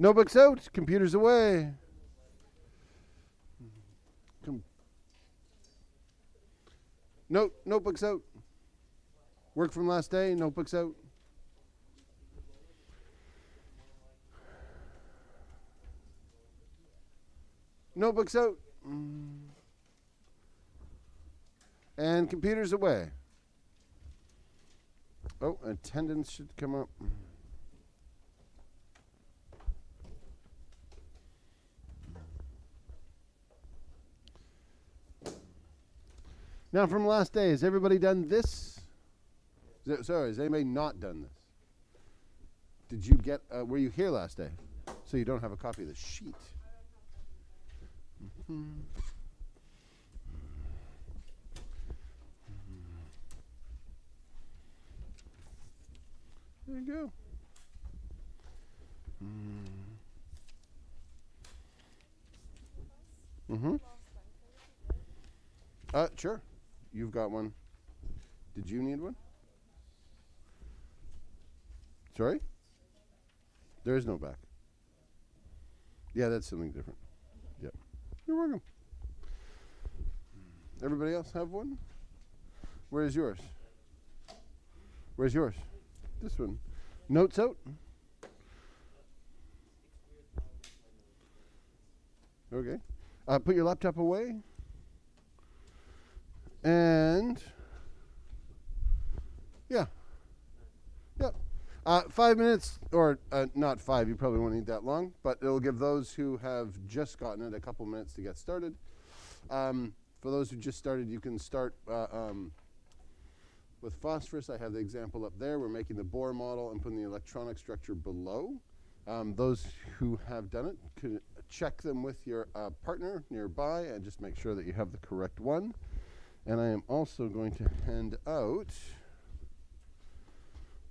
Notebooks out, computers away. Notebooks out. Work from last day, notebooks out. Notebooks out. And computers away. Oh, attendance should come up. Now, from last day, has everybody done this? Sorry, has anybody not done this? Did you get, were you here last day? So you don't have a copy of the sheet. There you go. Sure. You've got one. Did you need one? Sorry? There is no back. Yeah, that's something different. Yep. You're welcome. Everybody else have one? Where's yours? Where's yours? This one. Notes out? Okay. Put your laptop away. And yeah. 5 minutes, or not 5, you probably won't need that long, but it'll give those who have just gotten it a couple minutes to get started. For those who just started, you can start with phosphorus. I have the example up there. We're making the Bohr model and putting the electronic structure below. Those who have done it can check them with your partner nearby and just make sure that you have the correct one. And I am also going to hand out,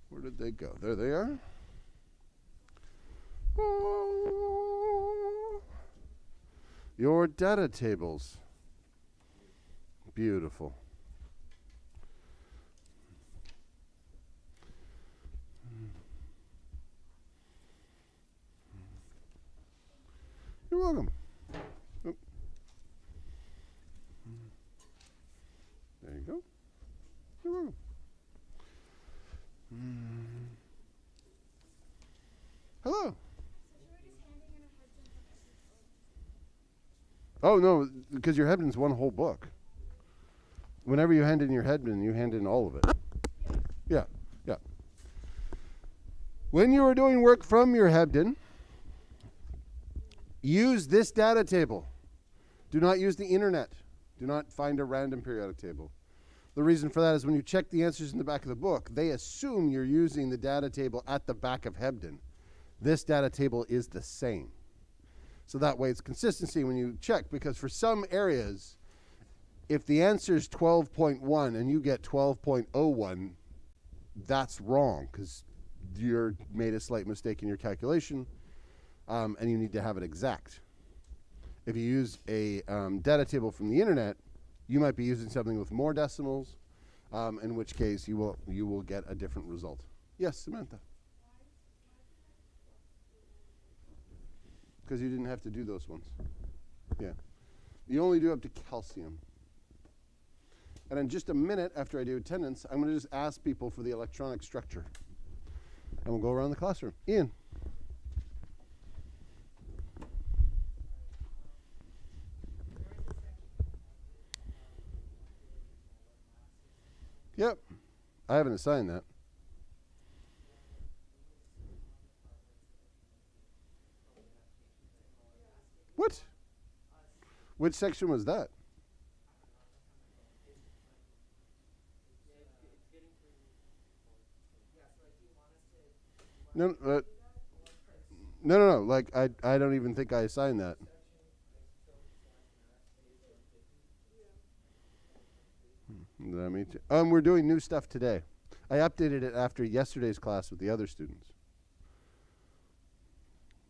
where did they go? There they are. Oh, your data tables. Beautiful. You're welcome. Oh. There you go. You're welcome. Hello. Oh, no, because your Hebden's one whole book. Whenever you hand in your Hebden, you hand in all of it. Yeah. When you are doing work from your Hebden, use this data table. Do not use the internet. Do not find a random periodic table. The reason for that is when you check the answers in the back of the book, they assume you're using the data table at the back of Hebden. This data table is the same. So that way it's consistency when you check, because for some areas, if the answer is 12.1 and you get 12.01, that's wrong because you made a slight mistake in your calculation, and you need to have it exact. If you use a data table from the internet, you might be using something with more decimals, in which case you will get a different result. Yes, Samantha. Because you didn't have to do those ones. Yeah. You only do up to calcium. And in just a minute after I do attendance, I'm going to just ask people for the electronic structure. And we'll go around the classroom. Ian. Yep. I haven't assigned that. What? Which section was that? No. Like, I don't even think I assigned that. Me too. We're doing new stuff today. I updated it after yesterday's class with the other students.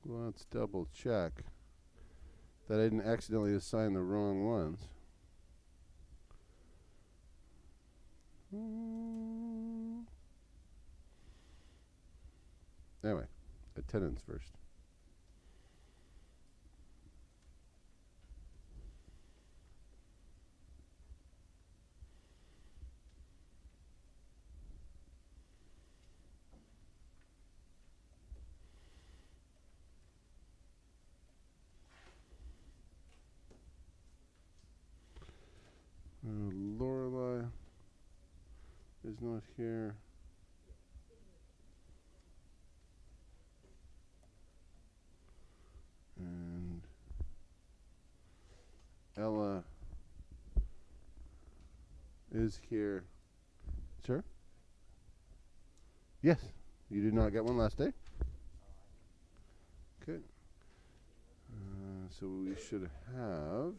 Let's double check that I didn't accidentally assign the wrong ones. Anyway, attendance first. is not here. And Ella is here. Sir? Yes. You did not get one last day? Okay. So we should have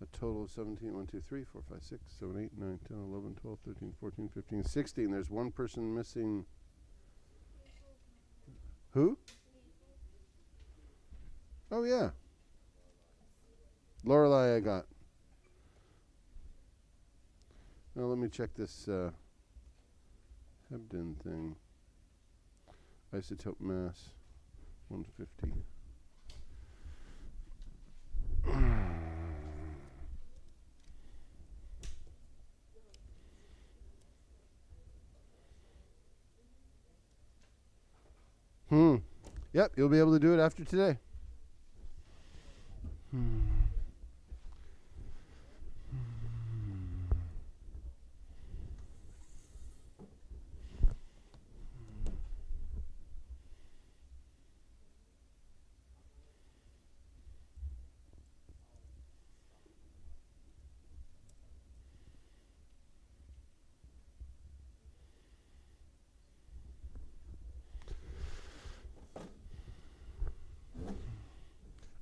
a total of 17, 1, 2, 3, 4, 5, 6, 7, 8, 9, 10, 11, 12, 13, 14, 15, 16. There's one person missing. Who? Oh, yeah. Lorelei I got. Now let me check this Hebden thing. Isotope mass 150. Yep, you'll be able to do it after today.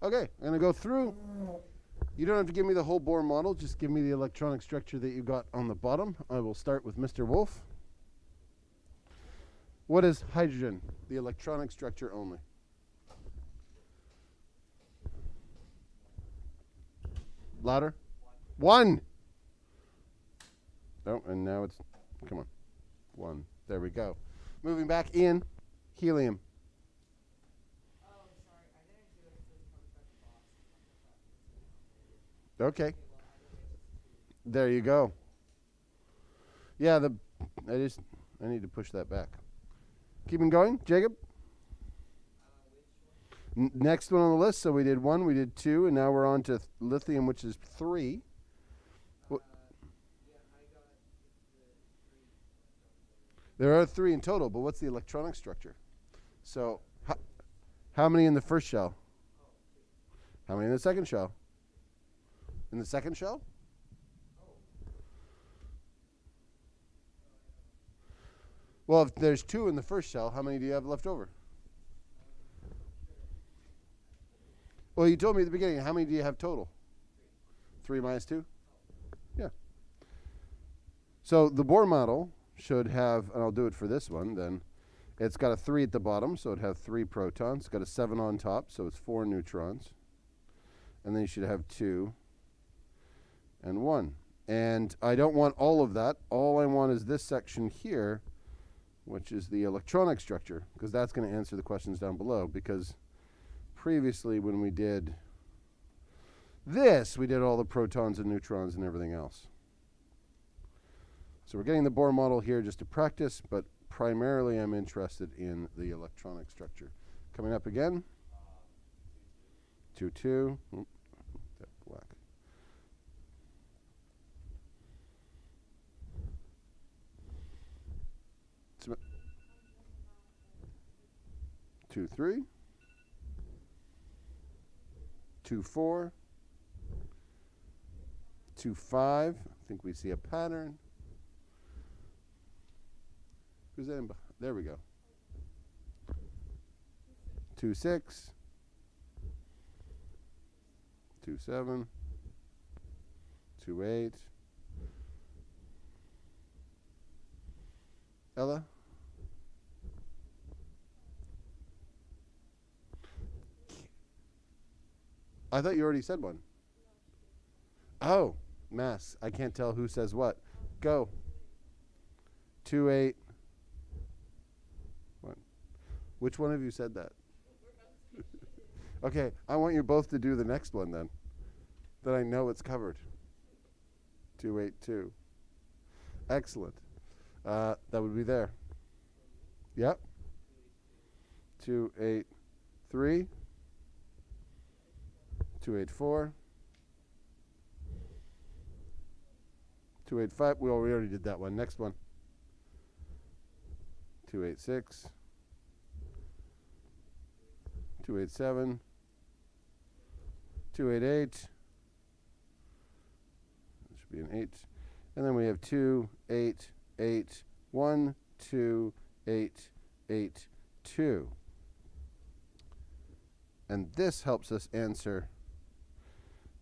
Okay, I'm going to go through. You don't have to give me the whole Bohr model, just give me the electronic structure that you got on the bottom. I will start with Mr. Wolf. What is hydrogen? The electronic structure only. Louder? One. Oh, and now it's, come on. One. There we go. Moving back in, helium. Okay. There you go. Yeah, I need to push that back. Keeping going, Jacob? Next one on the list, so we did 1, we did 2, and now we're on to lithium, which is 3. There are 3 in total, but what's the electronic structure? So, how many in the first shell? How many in the second shell? In the second shell? Well, if there's 2 in the first shell, how many do you have left over? Well, you told me at the beginning, how many do you have total? 3 minus 2? Yeah. So the Bohr model should have, and I'll do it for this one then, it's got a 3 at the bottom, so it'd have 3 protons. It's got a 7 on top, so it's 4 neutrons. And then you should have 2 and 1. And I don't want all of that. All I want is this section here, which is the electronic structure, because that's going to answer the questions down below. Because previously when we did this, we did all the protons and neutrons and everything else. So we're getting the Bohr model here just to practice, but primarily I'm interested in the electronic structure. Coming up again. 2, 2. That black. Two, 3. 2, 4. 2, 5. I think we see a pattern. Who's that in? There we go. 2, 6. 2, 7. 2, 8. Ella? I thought you already said one. Oh, mass. I can't tell who says what. Go. 2, 8. 1. Which one of you said that? Okay, I want you both to do the next one then. That I know it's covered. 2, 8, 2. Excellent. That would be there. Yep. 2, 8, 3. 2, 8, 4. 285. We already did that one. Next one. 286. 287. 288. That should be an 8. And then we have 2, 8, 8, 1, 2, 8, 8, 2. And this helps us answer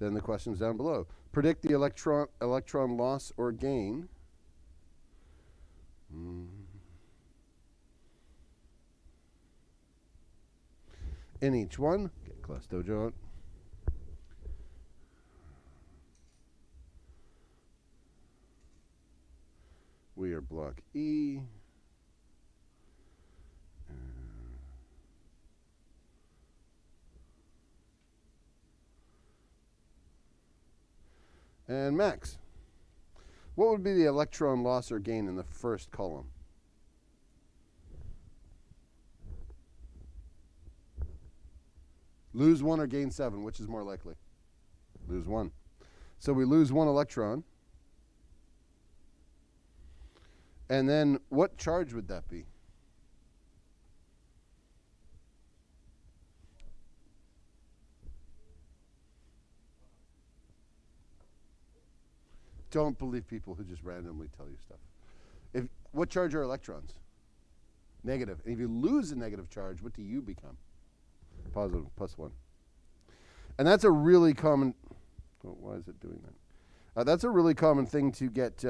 then the questions down below. Predict the electron loss or gain. In each one. Get Class Dojo out. We are block E. And Max, what would be the electron loss or gain in the first column? Lose 1 or gain 7, which is more likely? Lose 1. So we lose 1 electron. And then what charge would that be? Don't believe people who just randomly tell you stuff. What charge are electrons? Negative. And if you lose a negative charge, what do you become? Positive, +1. And that's a really common... Oh, why is it doing that? That's a really common thing to get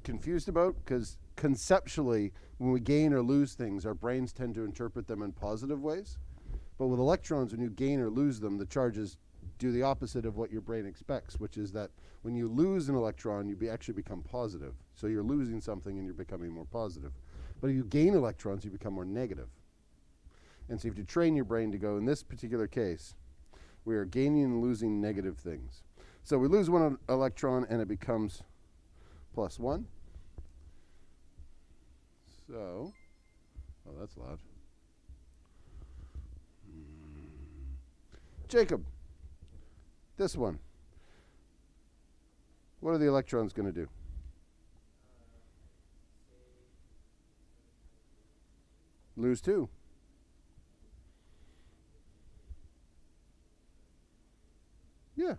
confused about, because conceptually, when we gain or lose things, our brains tend to interpret them in positive ways. But with electrons, when you gain or lose them, the charges do the opposite of what your brain expects, which is that when you lose an electron, you actually become positive. So you're losing something and you're becoming more positive. But if you gain electrons, you become more negative. And so you have to train your brain to go, in this particular case, we are gaining and losing negative things. So we lose 1 electron and it becomes +1. So, oh, that's loud. Jacob, this one. What are the electrons going to do? Lose 2. Yeah.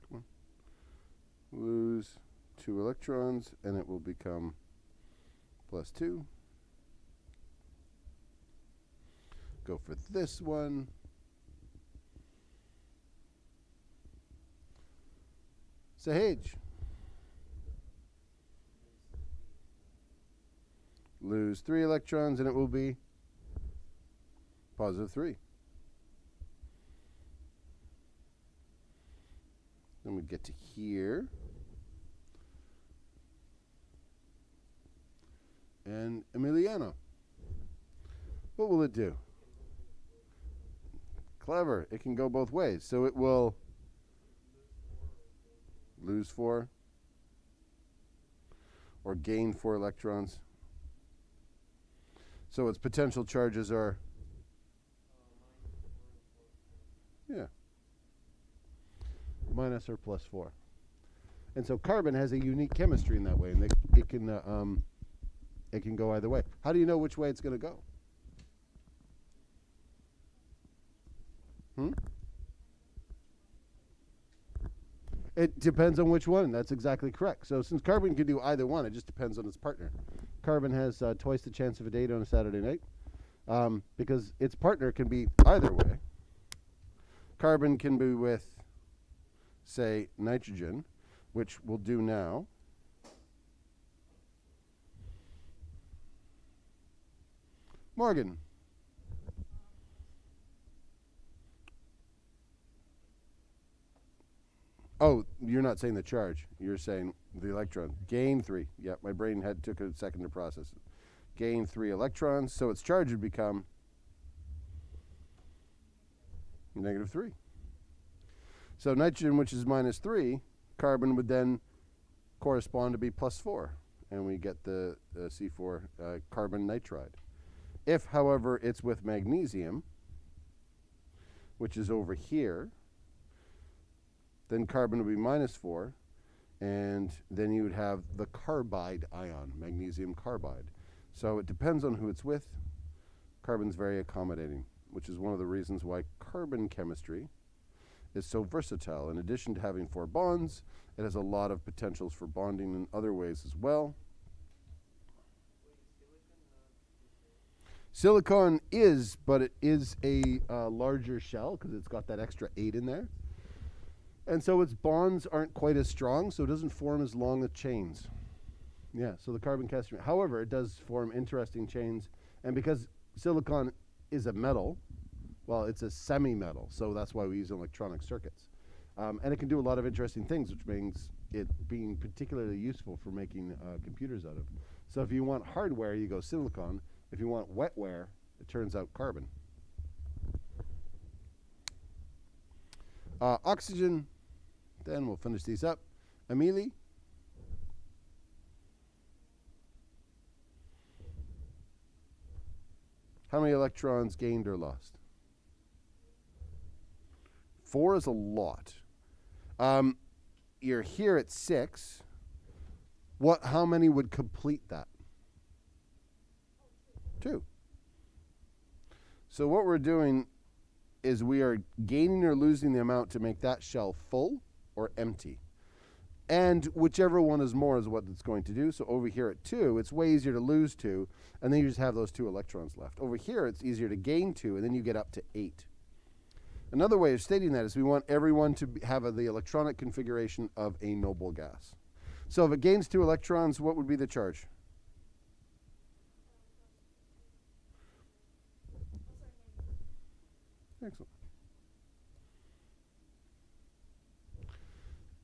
Come on. Lose 2 electrons, and it will become +2. Go for this one. Sahaj. Lose 3 electrons, and it will be +3. Then we get to here. And Emiliano. What will it do? Clever. It can go both ways. So it will lose 4 or gain 4 electrons. So its potential charges are, yeah, minus or +4. And so carbon has a unique chemistry in that way, and it can go either way. How do you know which way it's going to go? It depends on which one. That's exactly correct. So since carbon can do either one, it just depends on its partner. Carbon has twice the chance of a date on a Saturday night because its partner can be either way. Carbon can be with, say, nitrogen, which we'll do now. Morgan. Oh, you're not saying the charge. You're saying the electron. Gain 3. Yeah, my brain took a second to process it. Gain 3 electrons, so its charge would become -3. So nitrogen, which is -3, carbon would then correspond to be +4, and we get the C4 carbon nitride. If, however, it's with magnesium, which is over here, then carbon would be -4, and then you would have the carbide ion, magnesium carbide. So it depends on who it's with. Carbon's very accommodating, which is one of the reasons why carbon chemistry is so versatile. In addition to having 4 bonds, it has a lot of potentials for bonding in other ways as well. Silicon is, but it is a larger shell because it's got that extra 8 in there. And so its bonds aren't quite as strong, so it doesn't form as long as chains. Yeah, so the carbon chemistry. However, it does form interesting chains. And because silicon is a metal, well, it's a semi-metal, so that's why we use electronic circuits. And it can do a lot of interesting things, which means it being particularly useful for making computers out of. So if you want hardware, you go silicon. If you want wetware, it turns out carbon. Oxygen, then we'll finish these up. Amelie? How many electrons gained or lost? 4 is a lot. You're here at 6. How many would complete that? 2. So what we're doing is we are gaining or losing the amount to make that shell full or empty. And whichever one is more is what it's going to do. So over here at 2, it's way easier to lose 2, and then you just have those 2 electrons left. Over here, it's easier to gain 2, and then you get up to 8. Another way of stating that is we want everyone to have the electronic configuration of a noble gas. So if it gains 2 electrons, what would be the charge? Excellent.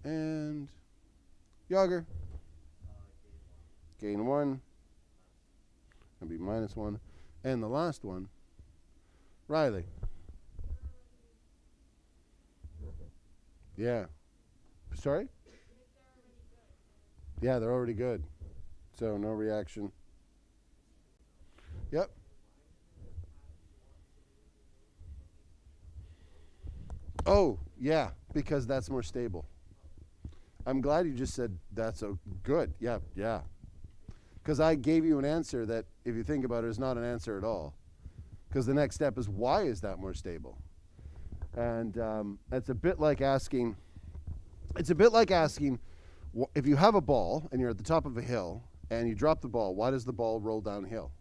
And Yager. Gain 1. It'll be -1. And the last one, Riley. Yeah. Sorry? Yeah, they're already good. So no reaction. Yep. Oh, yeah, because that's more stable. I'm glad you just said that's good. Yeah, yeah. Because I gave you an answer that, if you think about it, is not an answer at all. Because the next step is, why is that more stable? And it's a bit like asking, if you have a ball and you're at the top of a hill and you drop the ball, why does the ball roll downhill?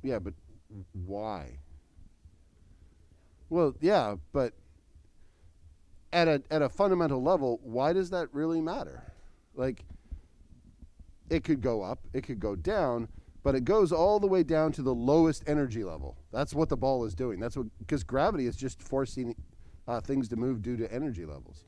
Yeah, but why? Well, yeah, but at a fundamental level, why does that really matter? Like, it could go up, it could go down, but it goes all the way down to the lowest energy level. That's what the ball is doing. That's what, because gravity is just forcing things to move due to energy levels.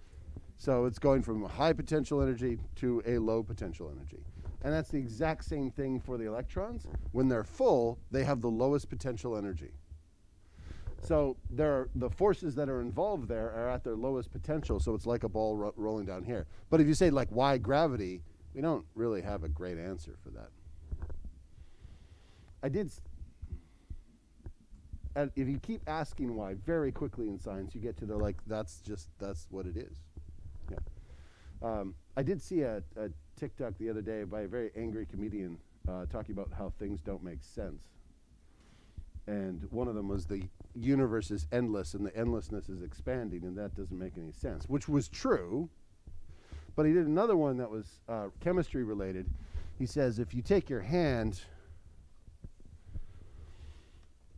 So it's going from high potential energy to a low potential energy. And that's the exact same thing for the electrons. When they're full, they have the lowest potential energy. So the forces that are involved there are at their lowest potential, so it's like a ball rolling down here. But if you say, like, why gravity, we don't really have a great answer for that. If you keep asking why very quickly in science, you get to that's what it is. Yeah. I did see a TikTok the other day by a very angry comedian talking about how things don't make sense. And one of them was the universe is endless and the endlessness is expanding, and that doesn't make any sense, which was true. But he did another one that was chemistry related. He says, if you take your hand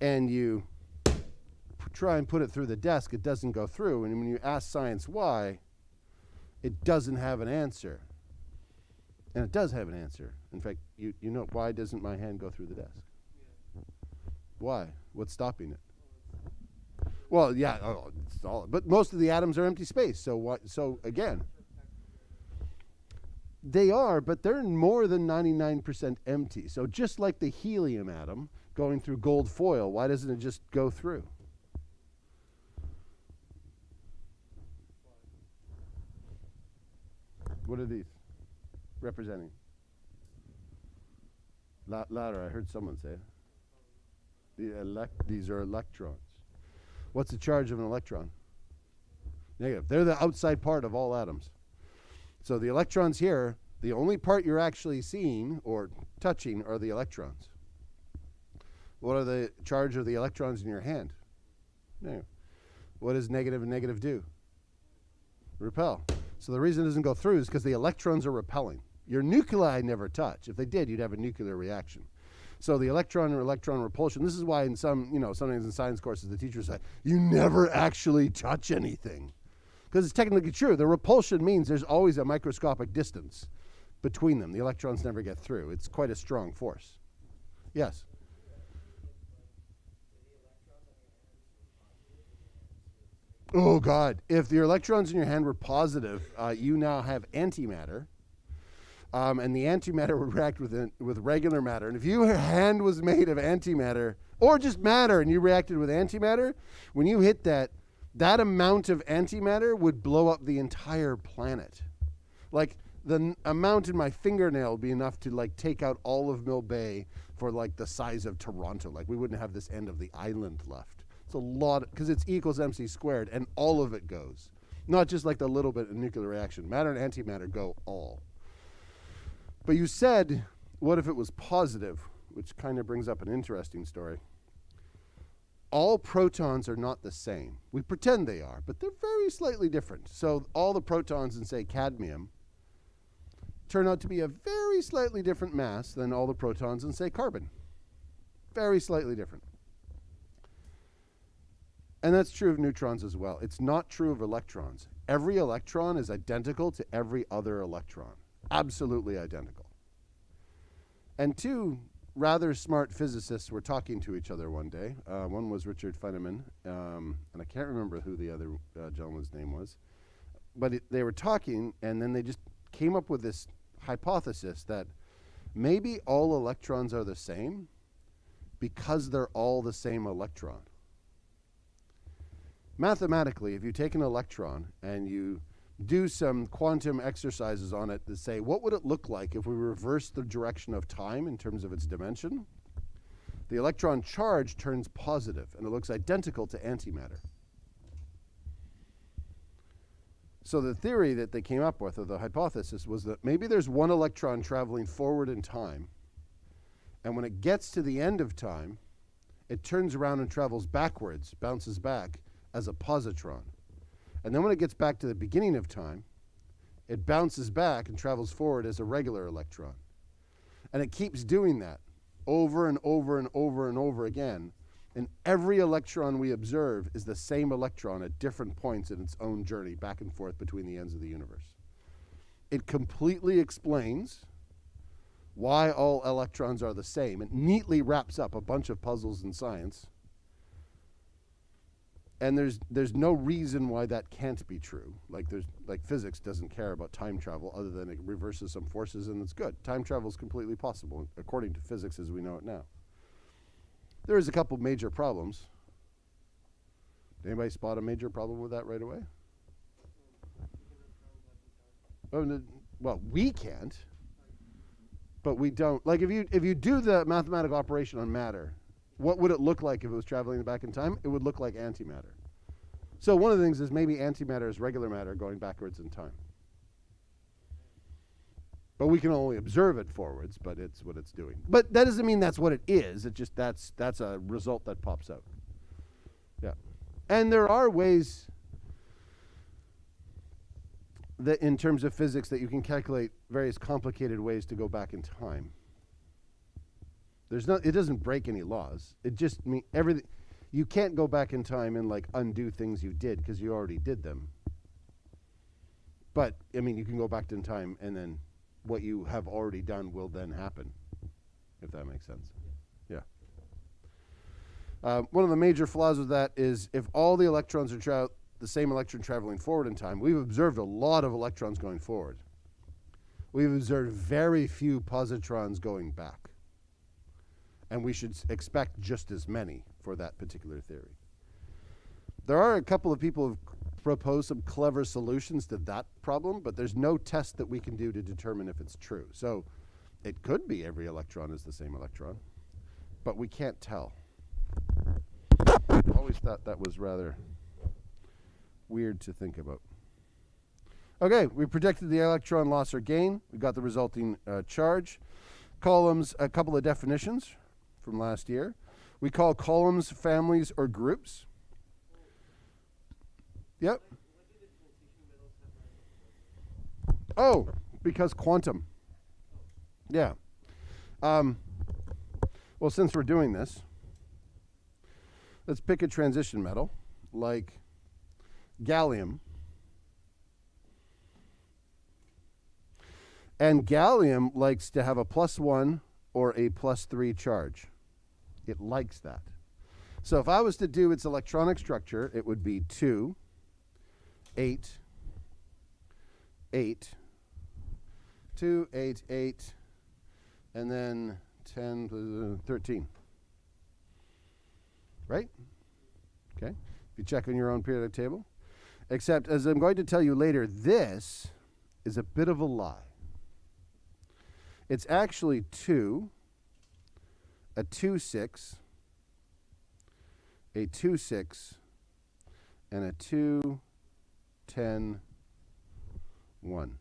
and you try and put it through the desk, it doesn't go through. And when you ask science why, it doesn't have an answer. And it does have an answer. In fact, you know, why doesn't my hand go through the desk? Why? What's stopping it? Well, yeah, it's all, but most of the atoms are empty space. So what? So again, they are, but they're more than 99% empty. So just like the helium atom going through gold foil, why doesn't it just go through? What are these representing? Louder, I heard someone say it. These are electrons. What's the charge of an electron? Negative. They're the outside part of all atoms. So the electrons here, the only part you're actually seeing or touching are the electrons. What are the charge of the electrons in your hand? Negative. What does negative and negative do? Repel. So the reason it doesn't go through is because the electrons are repelling. Your nuclei never touch. If they did, you'd have a nuclear reaction. So the electron or electron repulsion, this is why in sometimes in science courses the teachers say, you never actually touch anything. Because it's technically true. The repulsion means there's always a microscopic distance between them. The electrons never get through. It's quite a strong force. Yes? Oh, God. If the electrons in your hand were positive, you now have antimatter. And the antimatter would react with regular matter. And if your hand was made of antimatter, or just matter, and you reacted with antimatter, when you hit that amount of antimatter would blow up the entire planet. Like, the amount in my fingernail would be enough to, like, take out all of Mill Bay for, like, the size of Toronto. Like, we wouldn't have this end of the island left. It's a lot, because it's E equals mc squared, and all of it goes. Not just, like, the little bit of nuclear reaction. Matter and antimatter go all. But you said, what if it was positive? Which kind of brings up an interesting story. All protons are not the same. We pretend they are, but they're very slightly different. So all the protons in, say, cadmium turn out to be a very slightly different mass than all the protons in, say, carbon. Very slightly different. And that's true of neutrons as well. It's not true of electrons. Every electron is identical to every other electron. Absolutely identical. And two rather smart physicists were talking to each other one day. One was Richard Feynman, and I can't remember who the other gentleman's name was. But they were talking, and then they just came up with this hypothesis that maybe all electrons are the same because they're all the same electron. Mathematically, if you take an electron and you do some quantum exercises on it to say, what would it look like if we reversed the direction of time in terms of its dimension? The electron charge turns positive, and it looks identical to antimatter. So the theory that they came up with, or the hypothesis, was that maybe there's one electron traveling forward in time, and when it gets to the end of time, it turns around and travels backwards, bounces back, as a positron. And then when it gets back to the beginning of time, it bounces back and travels forward as a regular electron. And it keeps doing that over and over and over and over again. And every electron we observe is the same electron at different points in its own journey back and forth between the ends of the universe. It completely explains why all electrons are the same. It neatly wraps up a bunch of puzzles in science. And there's no reason why that can't be true. Like physics doesn't care about time travel other than it reverses some forces and it's good. Time travel is completely possible according to physics as we know it now. There is a couple major problems. Did anybody spot a major problem with that right away? Oh, no, well, we can't, but we don't. Like if you do the mathematical operation on matter, what would it look like if it was traveling back in time? It would look like antimatter. So one of the things is maybe antimatter is regular matter going backwards in time. But we can only observe it forwards, but it's what it's doing. But that doesn't mean that's what it is. It just that's a result that pops out. Yeah. And there are ways that in terms of physics that you can calculate various complicated ways to go back in time. It doesn't break any laws. It just means everything. You can't go back in time and like undo things you did because you already did them. But I mean, you can go back in time and then what you have already done will then happen, if that makes sense. Yeah. One of the major flaws with that is if all the electrons are the same electron traveling forward in time, we've observed a lot of electrons going forward. We've observed very few positrons going back. And we should expect just as many for that particular theory. There are a couple of people who have proposed some clever solutions to that problem, but there's no test that we can do to determine if it's true. So it could be every electron is the same electron, but we can't tell. I always thought that was rather weird to think about. Okay, we predicted the electron loss or gain. We got the resulting charge. Columns, a couple of definitions from last year. We call columns families or groups. Yep. Oh, because quantum. Yeah. Well, since we're doing this, let's pick a transition metal like gallium. And gallium likes to have a +1 or a +3 charge. It likes that. So if I was to do its electronic structure, it would be 2, 8, 8, 2, 8, 8, and then 10, 13. Right? Okay. If you check on your own periodic table. Except, as I'm going to tell you later, this is a bit of a lie. It's actually 2, a 2, 6, a 2, 6, and a 2, 10, 1.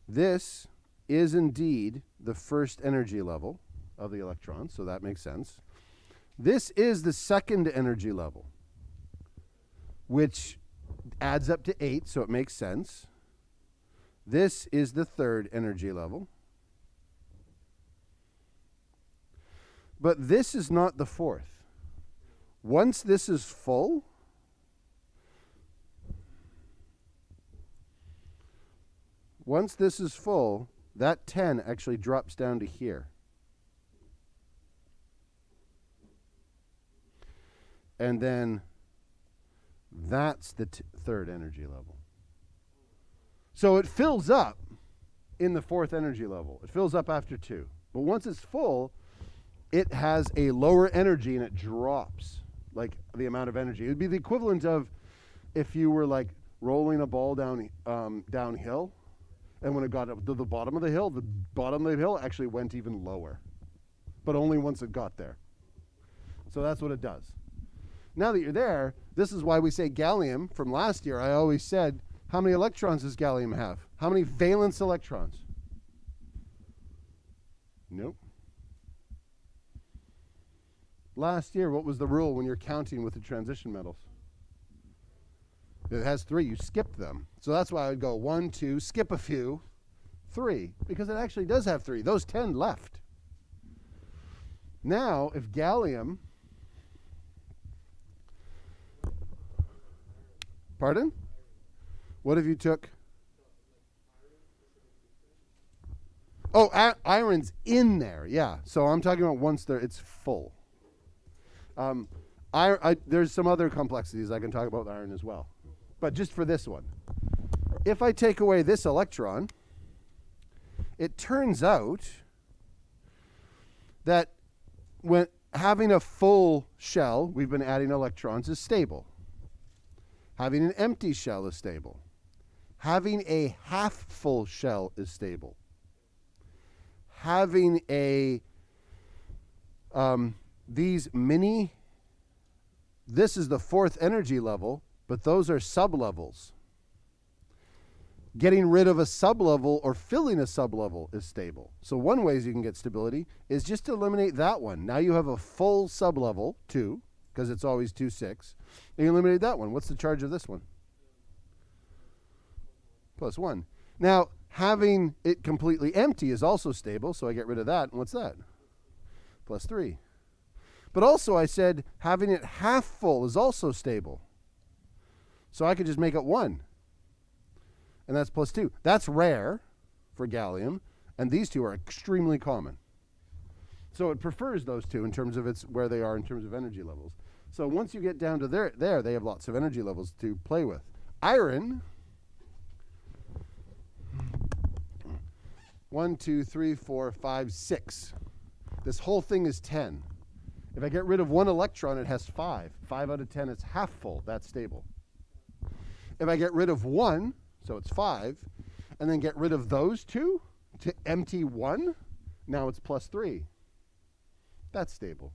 This is indeed the first energy level of the electron, so that makes sense. This is the second energy level, which adds up to 8, so it makes sense. This is the third energy level. But this is not the fourth. Once this is full, that 10 actually drops down to here. And then that's the third energy level. So it fills up in the fourth energy level. It fills up after 2. But once it's full, it has a lower energy and it drops, like the amount of energy. It would be the equivalent of if you were like rolling a ball downhill, and when it got up to the bottom of the hill actually went even lower, but only once it got there. So that's what it does. Now that you're there, this is why we say gallium. From last year, I always said, how many electrons does gallium have? How many valence electrons? Nope. Last year, what was the rule when you're counting with the transition metals? It has 3. You skipped them. So that's why I would go 1, 2, skip a few, 3, because it actually does have 3. Those 10 left. Now, if gallium... Pardon? What if you took... Oh, iron's in there, yeah. So I'm talking about once it's full. There's some other complexities I can talk about with iron as well. But just for this one. If I take away this electron, it turns out that when having a full shell, we've been adding electrons, is stable. Having an empty shell is stable. Having a half-full shell is stable. Having a this is the fourth energy level, but those are sublevels. Getting rid of a sublevel or filling a sublevel is stable. So one way you can get stability is just to eliminate that one. Now you have a full sublevel, 2, because it's always 2, 6. And you eliminate that one. What's the charge of this one? +1. Now, having it completely empty is also stable, so I get rid of that. And what's that? +3. But also I said having it half full is also stable. So I could just make it 1. And that's +2. That's rare for gallium, and these two are extremely common. So it prefers those two in terms of where they are in terms of energy levels. So once you get down to there, they have lots of energy levels to play with. Iron, 1, 2, 3, 4, 5, 6. This whole thing is 10. If I get rid of 1 electron, it has 5. 5 out of 10 is half full. That's stable. If I get rid of 1, so it's 5, and then get rid of those 2 to empty 1, now it's +3. That's stable.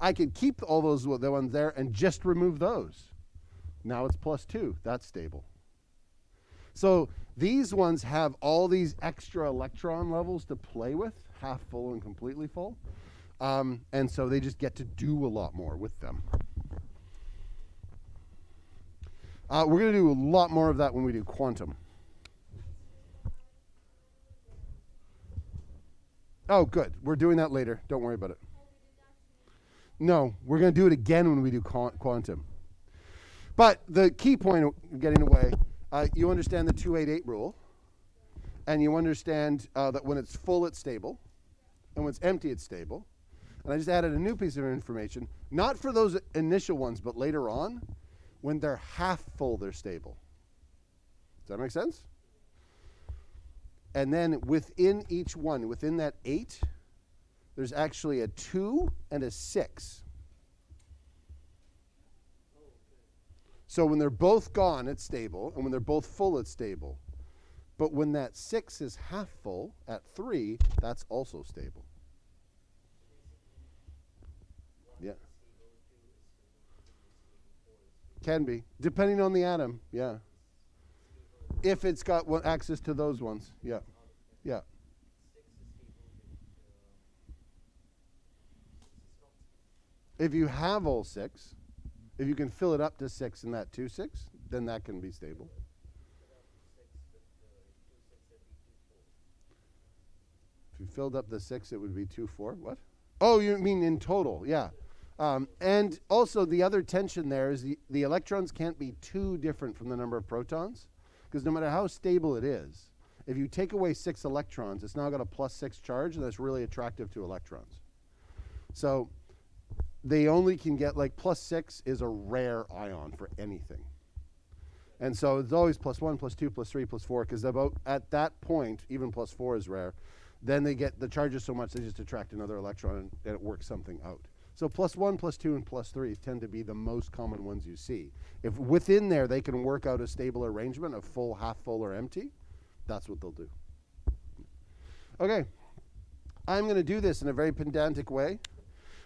I could keep all those the ones there and just remove those. Now it's +2. That's stable. So these ones have all these extra electron levels to play with, half full and completely full. And so they just get to do a lot more with them. We're going to do a lot more of that when we do quantum. Oh, good. We're doing that later. Don't worry about it. No, we're going to do it again when we do quantum. But the key point of getting away, you understand the 288 rule, and you understand that when it's full, it's stable, and when it's empty, it's stable. And I just added a new piece of information, not for those initial ones, but later on, when they're half full, they're stable. Does that make sense? And then within each one, within that 8, there's actually a 2 and a 6. So when they're both gone, it's stable, and when they're both full, it's stable. But when that 6 is half full at 3, that's also stable. Yeah. Can be, depending on the atom, yeah. If it's got access to those ones, yeah. Yeah. If you have all 6, if you can fill it up to 6 in that 2-6, then that can be stable. If you filled up the 6, it would be 2-4. What? Oh, you mean in total, yeah. And also the other tension there is the electrons can't be too different from the number of protons, because no matter how stable it is, if you take away 6 electrons, it's now got a +6 charge, and that's really attractive to electrons. So they only can get, like, +6 is a rare ion for anything. And so it's always +1, +2, +3, +4, because about at that point, even +4 is rare. Then they get the charges so much they just attract another electron, and it works something out. So +1, +2, and +3 tend to be the most common ones you see. If within there they can work out a stable arrangement of full, half full, or empty, that's what they'll do. Okay, I'm going to do this in a very pedantic way.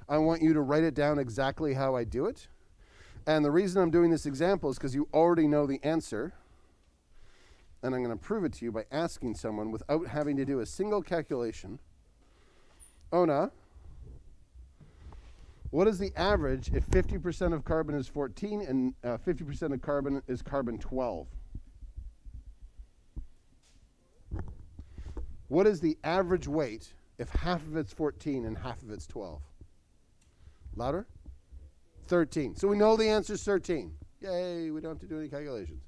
I want you to write it down exactly how I do it. And the reason I'm doing this example is because you already know the answer. And I'm going to prove it to you by asking someone without having to do a single calculation. Ona, what is the average if 50% of carbon is 14 and 50% of carbon is carbon 12? What is the average weight if half of it's 14 and half of it's 12? Louder? 13. So we know the answer is 13. Yay, we don't have to do any calculations.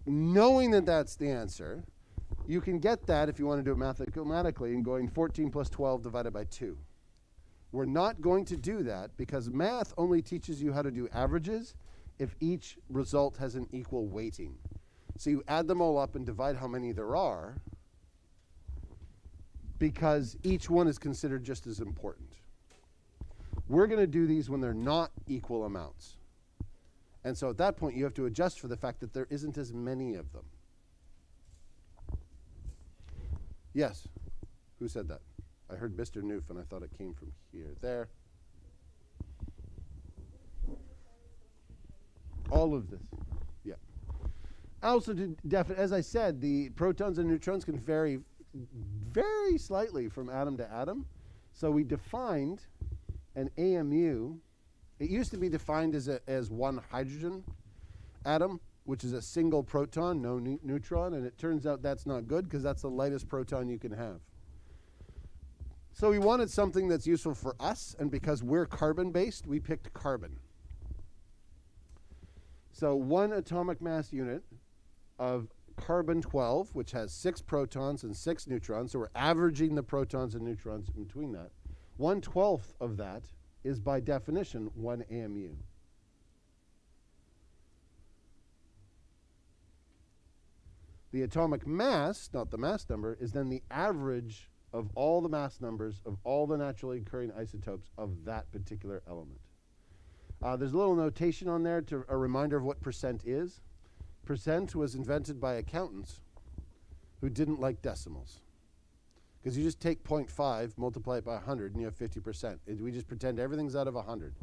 Knowing that that's the answer, you can get that if you want to do it mathematically and going 14 plus 12 divided by 2. We're not going to do that because math only teaches you how to do averages if each result has an equal weighting. So you add them all up and divide how many there are, because each one is considered just as important. We're going to do these when they're not equal amounts. And so at that point, you have to adjust for the fact that there isn't as many of them. Yes? Who said that? I heard Mr. Noof, and I thought it came from here. There. All of this. Yeah. Also, as I said, the protons and neutrons can vary very slightly from atom to atom. So we defined an AMU. It used to be defined as one hydrogen atom, which is a single proton, no neutron, and it turns out that's not good because that's the lightest proton you can have. So we wanted something that's useful for us, and because we're carbon-based, we picked carbon. So one atomic mass unit of carbon-12, which has 6 protons and 6 neutrons, so we're averaging the protons and neutrons in between that. 1/12 of that is by definition 1 AMU. The atomic mass, not the mass number, is then the average of all the mass numbers of all the naturally occurring isotopes of that particular element. There's a little notation on there, to a reminder of what percent is. Percent was invented by accountants who didn't like decimals, Because you just take 0.5, multiply it by 100, and you have 50%. We just pretend everything's out of 100.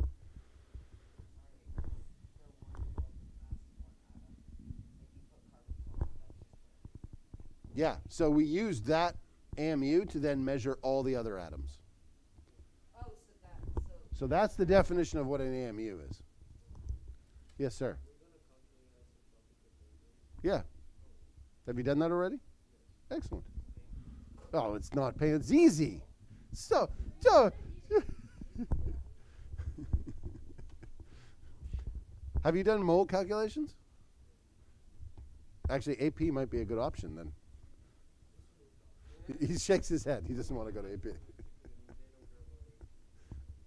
Yeah, so we use that AMU to then measure all the other atoms. So that's the definition of what an AMU is. Yes, sir. Yeah. Have you done that already? Excellent. Oh, it's not pain. It's easy. So. Have you done mole calculations? Actually, AP might be a good option then. He shakes his head. He doesn't want to go to AP.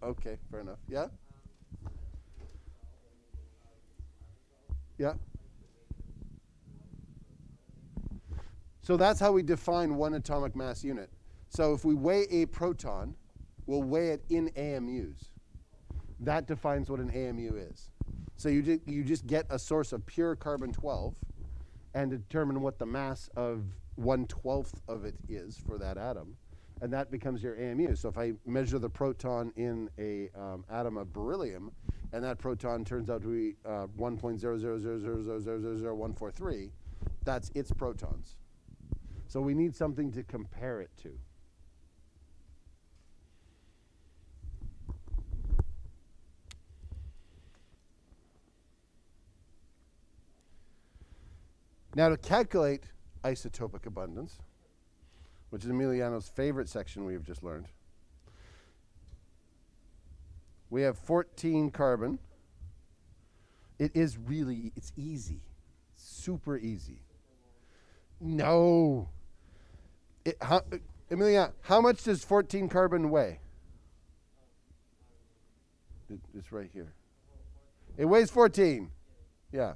Okay, fair enough. Yeah? Yeah. So that's how we define one atomic mass unit. So if we weigh a proton, we'll weigh it in AMUs. That defines what an AMU is. So you just get a source of pure carbon-12 and determine what the mass of 1/12 of it is for that atom, and that becomes your AMU. So if I measure the proton in a atom of beryllium, and that proton turns out to be 1.00000000143, that's its protons. So we need something to compare it to. Now to calculate isotopic abundance, which is Emiliano's favorite section we've just learned, we have 14 carbon. It's easy. Super easy. No. Emiliano, how much does 14 carbon weigh? It's right here. It weighs 14. Yeah.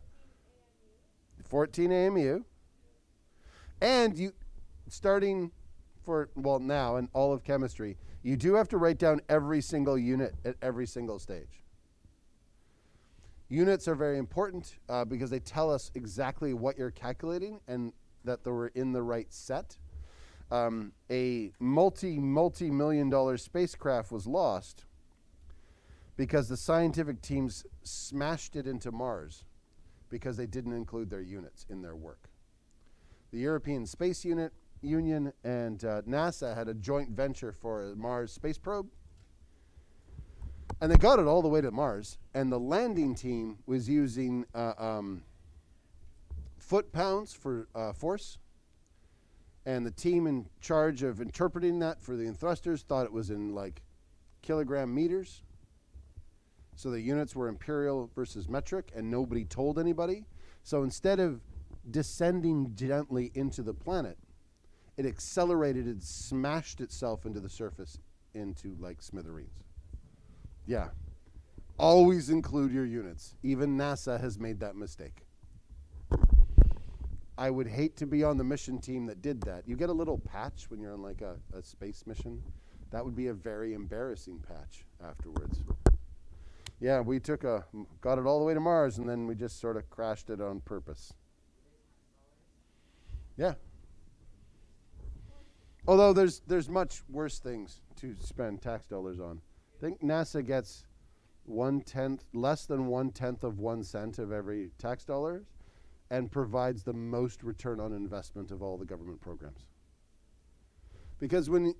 14 AMU. And you, starting for, well, now in all of chemistry, you do have to write down every single unit at every single stage. Units are very important because they tell us exactly what you're calculating and that they were in the right set. A multi-million-dollar spacecraft was lost because the scientific teams smashed it into Mars because they didn't include their units in their work. The European Space Union and NASA had a joint venture for a Mars space probe. And they got it all the way to Mars. And the landing team was using foot-pounds for force. And the team in charge of interpreting that for the thrusters thought it was in like kilogram meters. So the units were imperial versus metric, and nobody told anybody. So instead of descending gently into the planet, it accelerated and smashed itself into the surface into like smithereens. Yeah. Always include your units. Even NASA has made that mistake. I would hate to be on the mission team that did that. You get a little patch when you're on like a space mission. That would be a very embarrassing patch afterwards. Yeah, we got it all the way to Mars, and then we just sort of crashed it on purpose. Yeah. Although there's much worse things to spend tax dollars on. I think NASA gets less than 1/10 of 1 cent of every tax dollar, and provides the most return on investment of all the government programs. Because we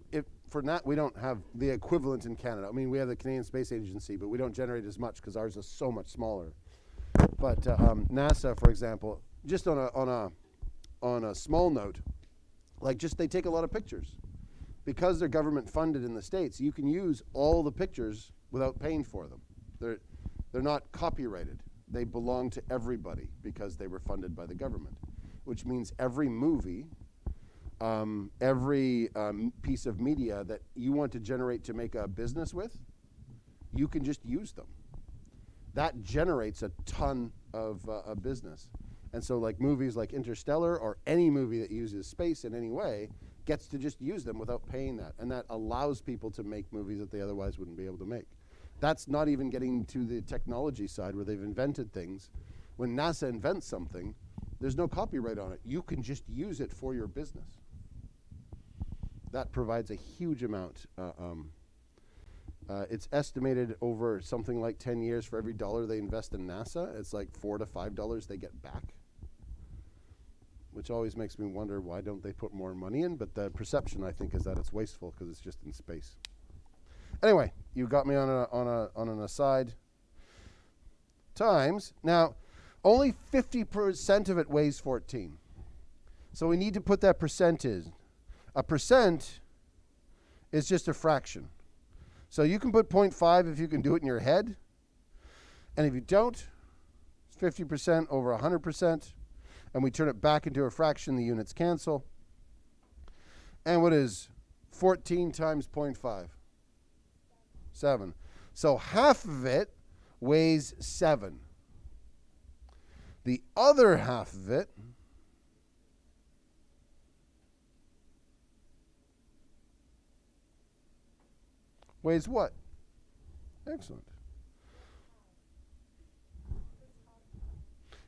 don't have the equivalent in Canada. I mean, we have the Canadian Space Agency, but we don't generate as much because ours is so much smaller. But NASA, for example, just on a small note, they take a lot of pictures. Because they're government funded in the States, you can use all the pictures without paying for them. They're not copyrighted. They belong to everybody because they were funded by the government, which means every movie, every piece of media that you want to generate to make a business with, you can just use them. That generates a ton of a business. And so like movies like Interstellar or any movie that uses space in any way gets to just use them without paying that. And that allows people to make movies that they otherwise wouldn't be able to make. That's not even getting to the technology side where they've invented things. When NASA invents something, there's no copyright on it. You can just use it for your business. That provides a huge amount. It's estimated over something like 10 years for every dollar they invest in NASA, it's like $4 to $5 they get back, which always makes me wonder why don't they put more money in. But the perception, I think, is that it's wasteful because it's just in space. Anyway, you got me on an aside. Times, now, only 50% of it weighs 14. So we need to put that percent in. A percent is just a fraction. So you can put 0.5 if you can do it in your head. And if you don't, it's 50% over 100%. And we turn it back into a fraction, the units cancel. And what is 14 times 0.5? 7. So half of it weighs 7. The other half of it weighs what? Excellent.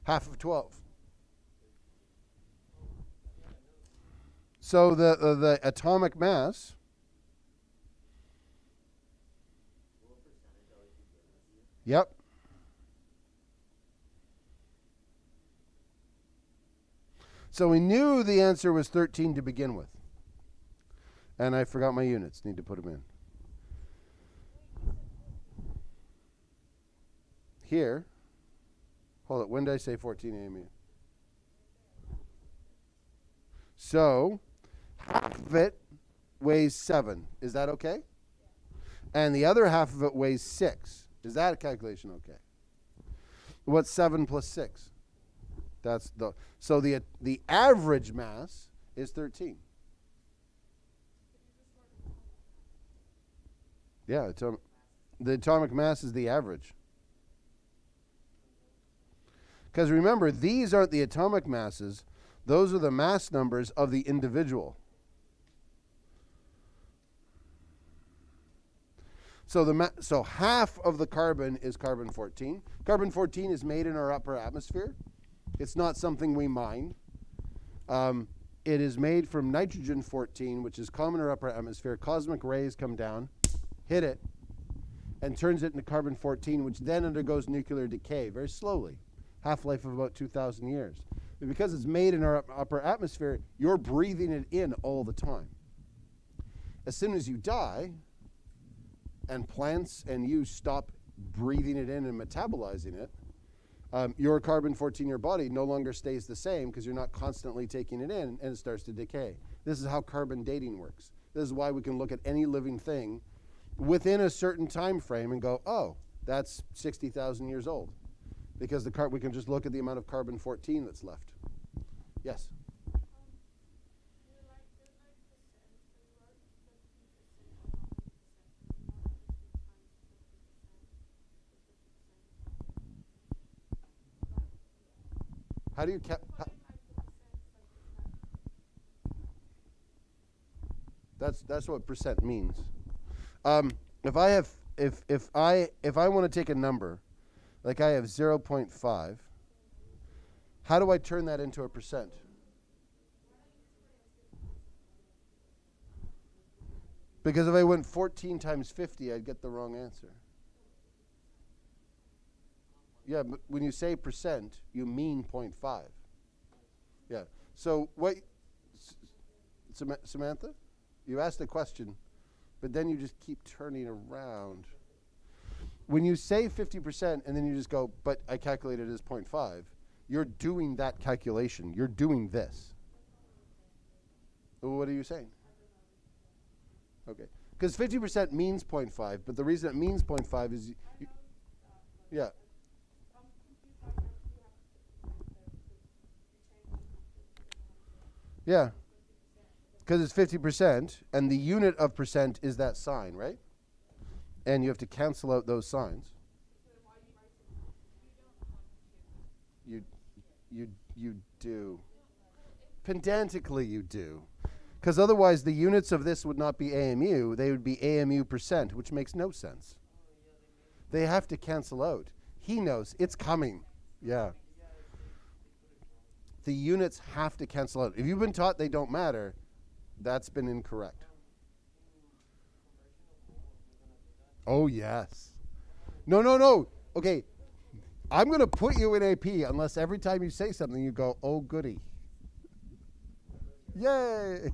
Half of 12. So the atomic mass, yep. So we knew the answer was 13 to begin with. And I forgot my units. Need to put them in. Here. Hold it. When did I say 14 AMU? So half of it weighs 7. Is that okay? And the other half of it weighs 6. Is that a calculation okay? What's 7 plus 6? That's the average mass is 13. Yeah, the atomic mass is the average. Because remember, these aren't the atomic masses. Those are the mass numbers of the individual. So half of the carbon is carbon-14. Carbon-14 is made in our upper atmosphere. It's not something we mine. It is made from nitrogen-14, which is common in our upper atmosphere. Cosmic rays come down, hit it, and turns it into carbon-14, which then undergoes nuclear decay very slowly. Half-life of about 2,000 years. But because it's made in our upper atmosphere, you're breathing it in all the time. As soon as you die, and plants and you stop breathing it in and metabolizing it, your carbon-14 in your body no longer stays the same because you're not constantly taking it in, and it starts to decay. This is how carbon dating works. This is why we can look at any living thing within a certain time frame and go, oh, that's 60,000 years old. Because we can just look at the amount of carbon-14 that's left. Yes? How do you that's what percent means. If I want to take a number, like I have 0.5, how do I turn that into a percent? Because if I went 14 times 50, I'd get the wrong answer. Yeah, but when you say percent, you mean 0.5. Yeah. So what, Samantha? You asked a question, but then you just keep turning around. When you say 50% and then you just go, but I calculated it as 0.5, you're doing that calculation. You're doing this. Well, what are you saying? Okay. Because 50% means 0.5, but the reason it means 0.5 is, yeah. Yeah. Because it's 50%, and the unit of percent is that sign, right? And you have to cancel out those signs. You do. Pedantically, you do. Because otherwise, the units of this would not be AMU. They would be AMU percent, which makes no sense. They have to cancel out. He knows. It's coming. Yeah. The units have to cancel out. If you've been taught they don't matter, that's been incorrect. Oh, yes. No, no, no. Okay, I'm going to put you in AP unless every time you say something you go, oh, goody. Yay.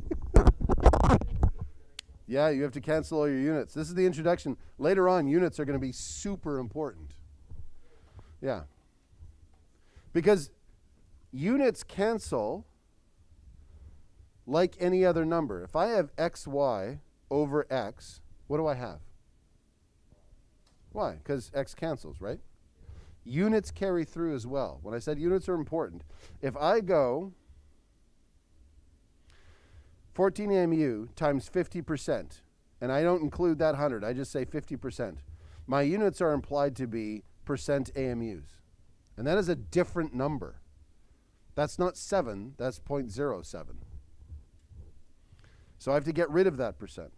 Yeah, you have to cancel all your units. This is the introduction. Later on, units are going to be super important. Yeah. Because units cancel like any other number. If I have xy over x, what do I have? Why? Because x cancels, right? Units carry through as well. When I said units are important, if I go 14 AMU times 50%, and I don't include that 100, I just say 50%, my units are implied to be percent AMUs. And that is a different number. That's not 7, that's 0.07. So I have to get rid of that percent.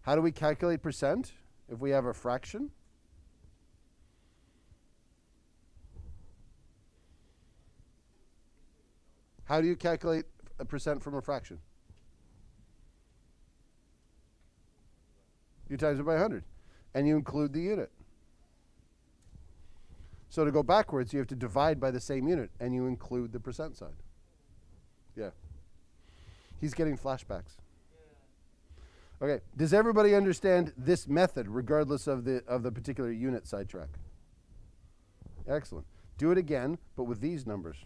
How do we calculate percent if we have a fraction? How do you calculate a percent from a fraction? You times it by 100. And you include the unit. So to go backwards, you have to divide by the same unit, and you include the percent sign. Yeah. He's getting flashbacks. Okay. Does everybody understand this method, regardless of the particular unit sidetrack? Excellent. Do it again, but with these numbers.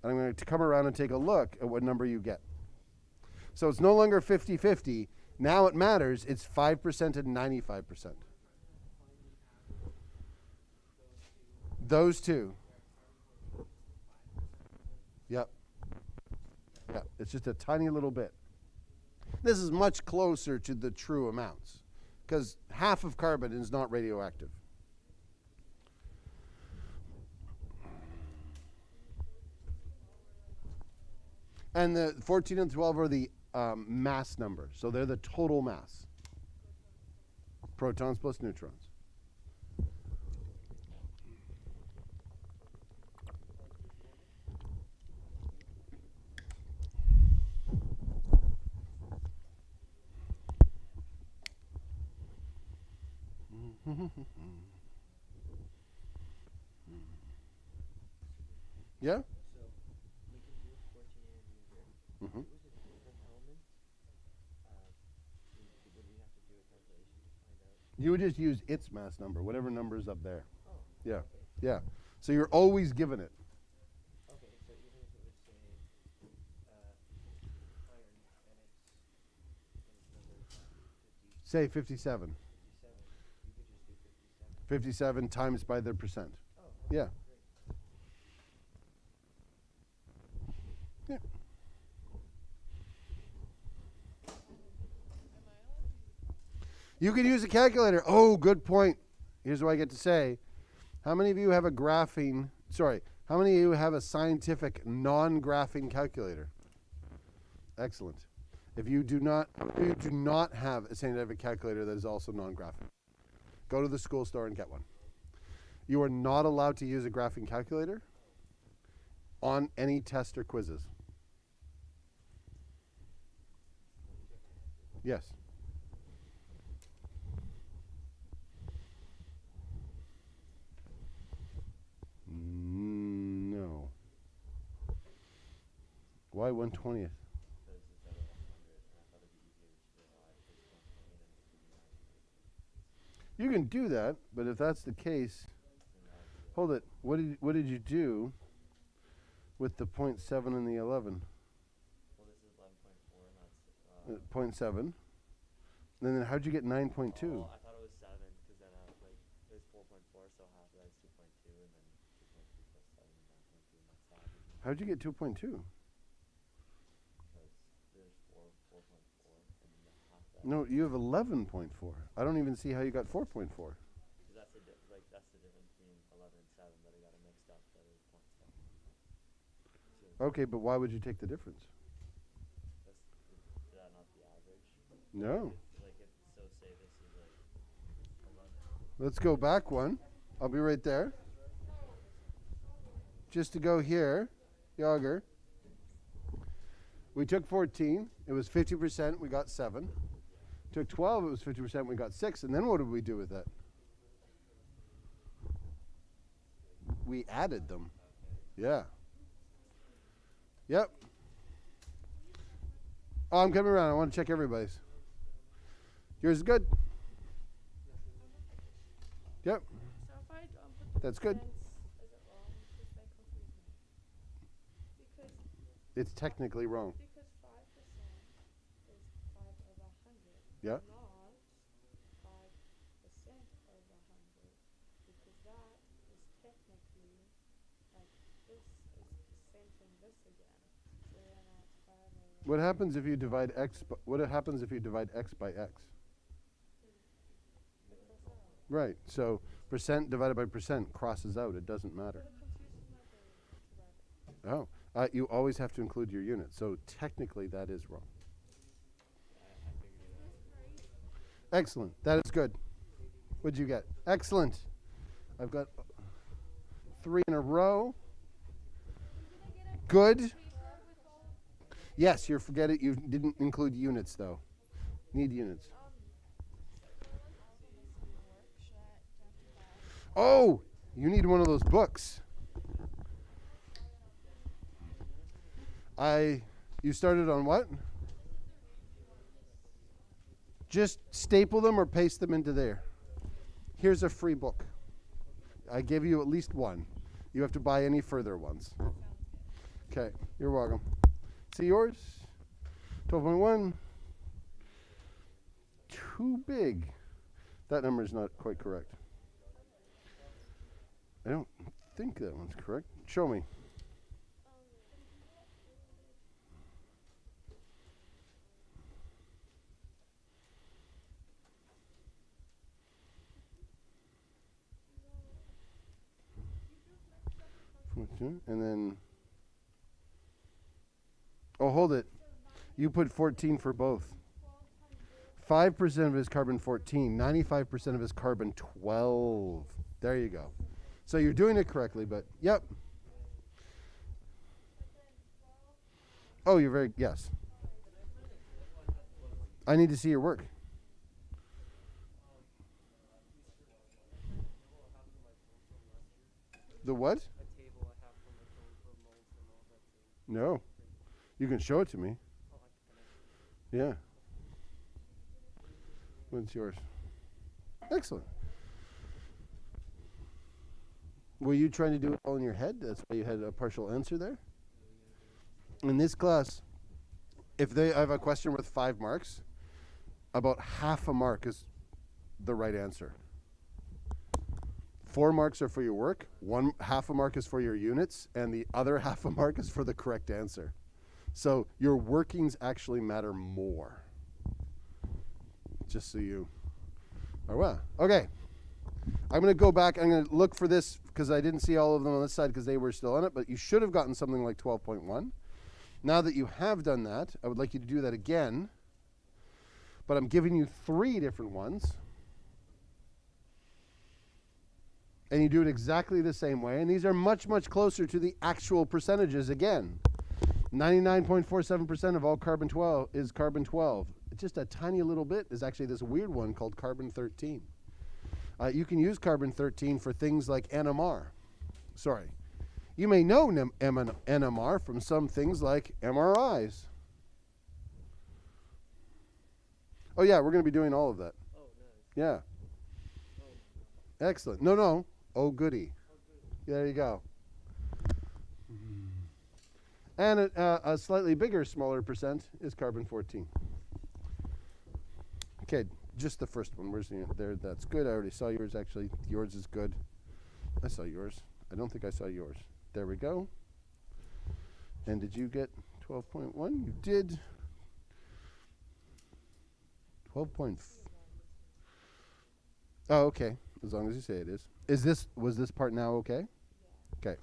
And I'm going to come around and take a look at what number you get. So it's no longer 50-50. Now it matters. It's 5% and 95%. Those two. Yep. Yep. It's just a tiny little bit. This is much closer to the true amounts because half of carbon is not radioactive. And the 14 and 12 are the mass number. So they're the total mass. Protons plus neutrons. Yeah? Mm-hmm. You would just use its mass number, whatever number is up there. Oh, yeah. okay. Yeah. So you're always given it. Okay, so even if it would say iron and its number is 50, Say 57. 57, you could just do 57. 57 times by the percent. Oh, Yeah. great. Yeah. You can use a calculator. Oh, good point. Here's what I get to say. How many of you have a graphing, how many of you have a scientific non-graphing calculator? Excellent. If you do not have a scientific calculator that is also non-graphing, go to the school store and get one. You are not allowed to use a graphing calculator on any test or quizzes. Yes. No. Why 1/20th? You can do that, but if that's the case, hold it. What did you do with the 0.7 and the 11? Well, this is 11.4, and that's 0.7. And then how'd you get 9.2? I thought it was 7, because then it was 4.4, so half of that is 2.2, and then 2.2 plus 7 is 9.2, and that's half. How'd you get 2.2? Because there's 4.4, and then the half that. No, you have 11.4. I don't even see how you got 4.4. Because that's the difference between 11 and 7, but I got it mixed up. That is 0.7. Okay, but why would you take the difference? Is that not the average? No. So say this is 11. Let's go back one. I'll be right there. Just to go here, Yager. We took 14. It was 50%. We got 7. Took 12, it was 50%, we got 6, and then what did we do with that? We added them. Yeah. Yep. Oh, I'm coming around. I want to check everybody's. Yours is good? Yep. So if I put the That's good. percents, is it wrong? Because they confuse me. Because It's technically wrong. 5% is 5 over 100. Yeah. Not 5% over 100. Because that is technically like this is percenting this again. So then that's 5 over. What happens if you divide x? What happens if you divide x by x? It cross out. Right. So percent divided by percent crosses out. It doesn't matter. But it confuses my brain to write it. Oh. You always have to include your unit. So technically, that is wrong. Excellent. That is good. What'd you get? Excellent. I've got 3 in a row. Good. Yes, you're forgetting. You didn't include units, though. Need units. Oh, you need one of those books. You started on what? Just staple them or paste them into there. Here's a free book. I gave you at least one. You have to buy any further ones. Okay, you're welcome. See yours? 12.1. Too big. That number is not quite correct. I don't think that one's correct. Show me. And then, oh, hold it. You put 14 for both. 5% of it is carbon 14. 95% of it is carbon 12. There you go. So you're doing it correctly, but yep. Oh, you're very, yes. I need to see your work. The what? No. You can show it to me. Yeah. What's yours? Excellent. Were you trying to do it all in your head? That's why you had a partial answer there? In this class, if I have a question worth 5 marks, about half a mark is the right answer. 4 marks are for your work, half a mark is for your units, and the other half a mark is for the correct answer. So your workings actually matter more. Just so you are aware. Okay. I'm going to go back. I'm going to look for this because I didn't see all of them on this side because they were still on it, but you should have gotten something like 12.1. Now that you have done that, I would like you to do that again. But I'm giving you 3 different ones. And you do it exactly the same way. And these are much, much closer to the actual percentages again. 99.47% of all carbon 12 is carbon 12. Just a tiny little bit is actually this weird one called carbon 13. You can use carbon 13 for things like NMR. Sorry. You may know NMR from some things like MRIs. Oh, yeah, we're going to be doing all of that. Oh, nice. Yeah. Oh. Excellent. No. Oh, goody. There you go. And a slightly bigger, smaller percent is carbon 14. Okay, just the first one. Where's the there? That's good. I already saw yours, actually. Yours is good. I saw yours. I don't think I saw yours. There we go. And did you get 12.1? You did. 12. Oh, okay. As long as you say it is. Was this part now okay? Okay.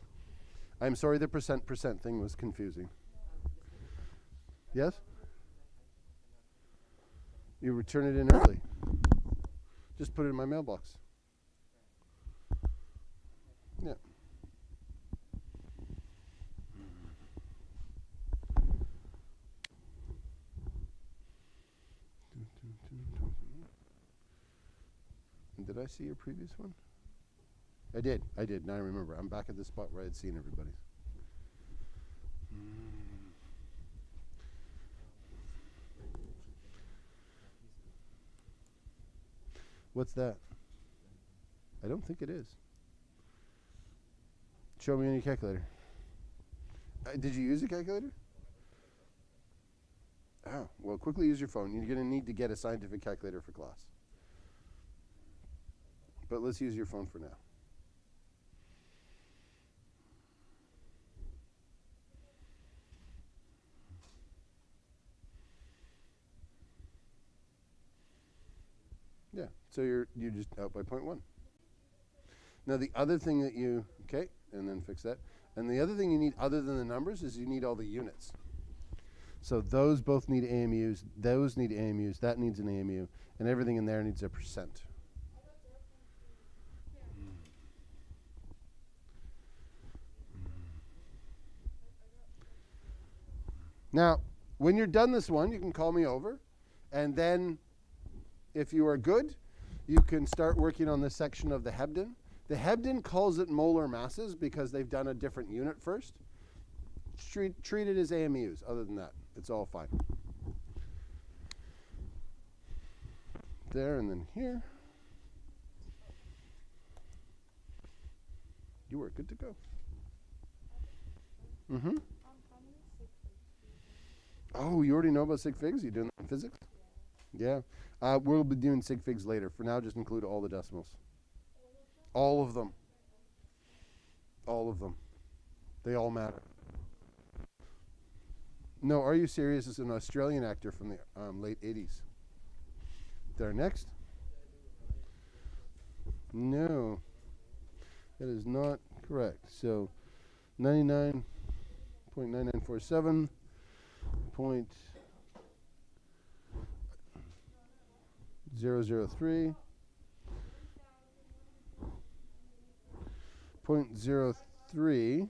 I'm sorry the percent thing was confusing. Yes? You return it in early. Just put it in my mailbox. Yeah. Did I see your previous one? I did. Now I remember. I'm back at the spot where I had seen everybody's. What's that? I don't think it is. Show me on your calculator. Did you use a calculator? Oh, well, quickly use your phone. You're going to need to get a scientific calculator for class. But let's use your phone for now. Yeah, so you're just out by 0.1. Now the other thing that you, okay, and then fix that. And the other thing you need other than the numbers is you need all the units. So those both need AMUs, those need AMUs, that needs an AMU, and everything in there needs a percent. Now, when you're done this one, you can call me over, and then if you are good, you can start working on this section of the Hebden. The Hebden calls it molar masses because they've done a different unit first. Treat it as AMUs. Other than that, it's all fine. There and then here. You are good to go. How many sig figs do you do? Oh, you already know about sig figs? You doing that in physics? Yeah. We'll be doing sig figs later. For now, just include all the decimals. All of them. All of them. They all matter. No, Are You Serious is an Australian actor from the late 80s. There, next. No. That is not correct. So, 99.9947. Point 003. 0.03.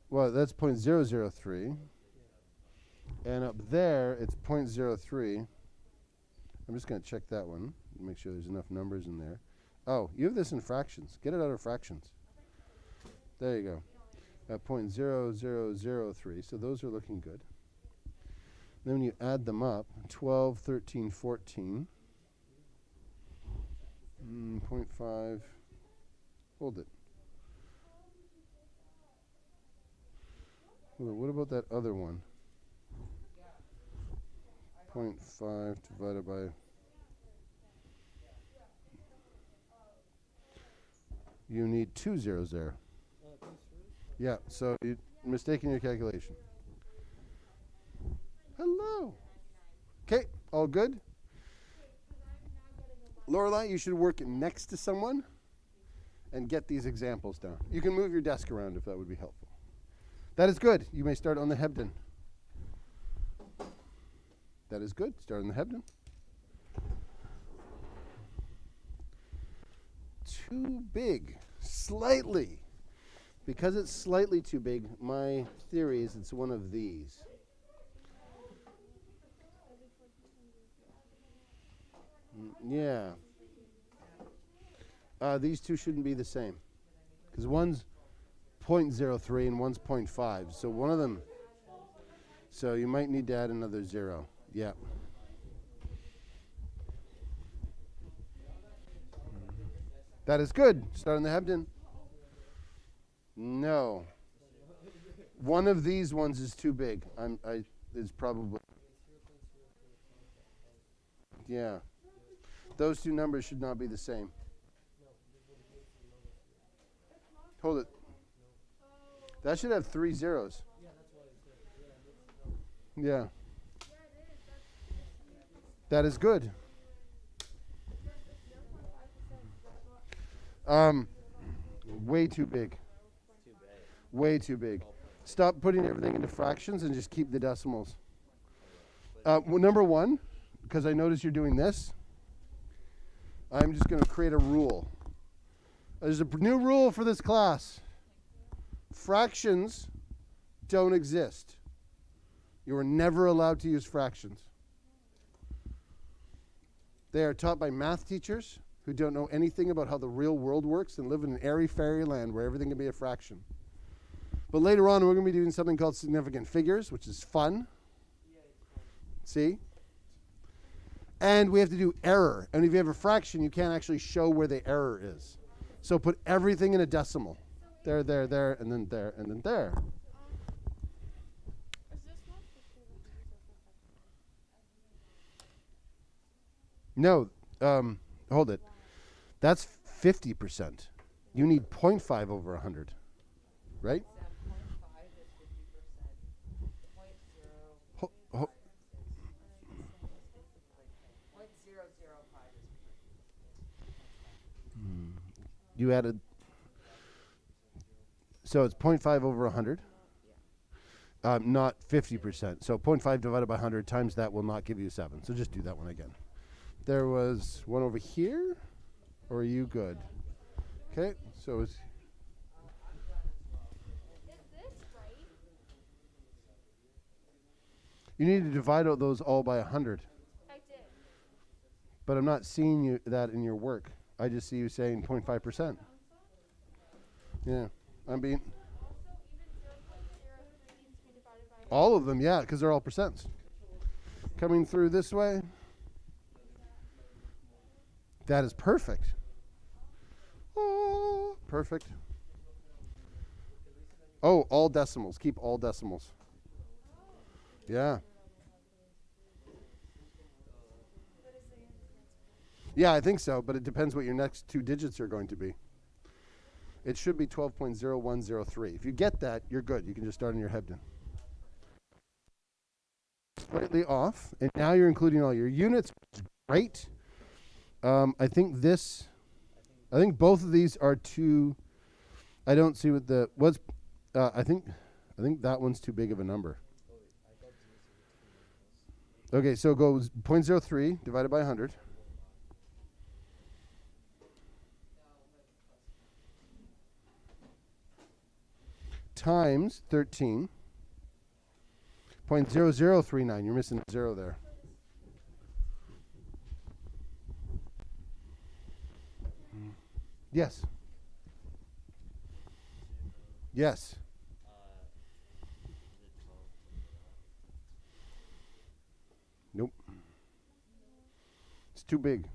Well, that's 0.003. And up there, it's 0.03. I'm just going to check that one, make sure there's enough numbers in there. Oh, you have this in fractions. Get it out of fractions. There you go. At 0.0003. So those are looking good. Then when you add them up, 12, 13, 14. 0.5. Hold it. What about that other one? 0.5 divided by... You need 2 zeros there. Yeah, so you're mistaking your calculation. Hello. Okay, all good? Lorelai, you should work next to someone and get these examples down. You can move your desk around if that would be helpful. That is good. You may start on the Hebden. That is good. Start on the Hebden. Too big. Slightly. Because it's slightly too big, my theory is it's one of these. Yeah. These two shouldn't be the same. Because one's 0.03 and one's 0.5. So one of them, so you might need to add another 0. Yeah. That is good. Start on the Hebden. No. One of these ones is too big. It's probably. Yeah. Those two numbers should not be the same. Hold it. That should have 3 zeros. Yeah. That is good. Way too big. Way too big. Stop putting everything into fractions and just keep the decimals. Well, number one, because I notice you're doing this, I'm just going to create a rule. There's a new rule for this class. Fractions don't exist. You are never allowed to use fractions. They are taught by math teachers who don't know anything about how the real world works and live in an airy fairy land where everything can be a fraction. But later on, we're going to be doing something called significant figures, which is fun. See? And we have to do error. And if you have a fraction, you can't actually show where the error is. So put everything in a decimal. There, and then there, and then there. Is this not 50 No, hold it. That's 50%. You need 0.5 over 100, right? 0.5 is 50%. 0.0. Ho- 0.005 is You added, so it's 0.5 over 100, not 50%. So 0.5 divided by 100 times that will not give you 7. So just do that one again. There was one over here, or are you good? Okay, so it's, Is this right? you need to divide out those all by 100. I did. But I'm not seeing you that in your work. I just see you saying 0.5%. Yeah, I'm being, Also, even 0.03 needs to be divided by all of them, yeah, because they're all percents. Coming through this way. That is perfect. Oh, perfect. Oh, all decimals. Keep all decimals. Yeah. Yeah, I think so, but it depends what your next two digits are going to be. It should be 12.0103. If you get that, you're good. You can just start in your Hebden. Slightly off, and now you're including all your units. Great. I think both of these are too. I don't see what the what's. I think that one's too big of a number. Okay, so go 0.03 divided by 100. Times 13. 0.0039. You're missing a 0 there. Yes. Yes. Nope. It's too big.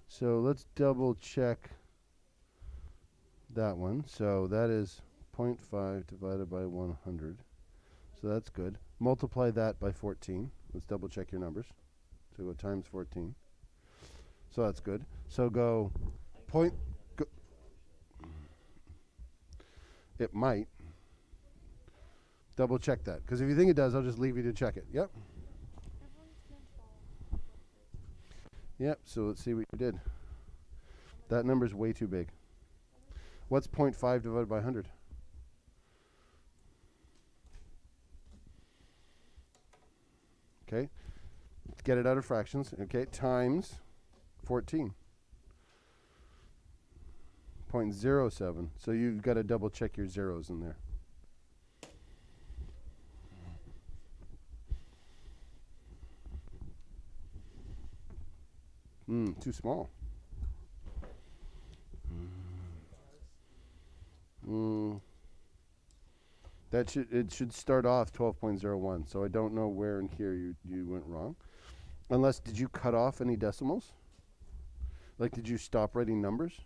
So let's double check that one. So that is 0.5 divided by 100. So that's good. Multiply that by 14. Let's double check your numbers. So go times 14. So that's good. So go point. Go. It might. Double check that. Because if you think it does, I'll just leave you to check it. Yep. everyone's meant Yep. So let's see what you did. That number's way too big. What's 0.5 divided by 100? Okay. Let's get it out of fractions. Okay. Times 14. 0.07. So you've got to double check your zeros in there. Too small. It should start off 12.01. So I don't know where in here you went wrong. Unless, did you cut off any decimals? Like, did you stop writing numbers?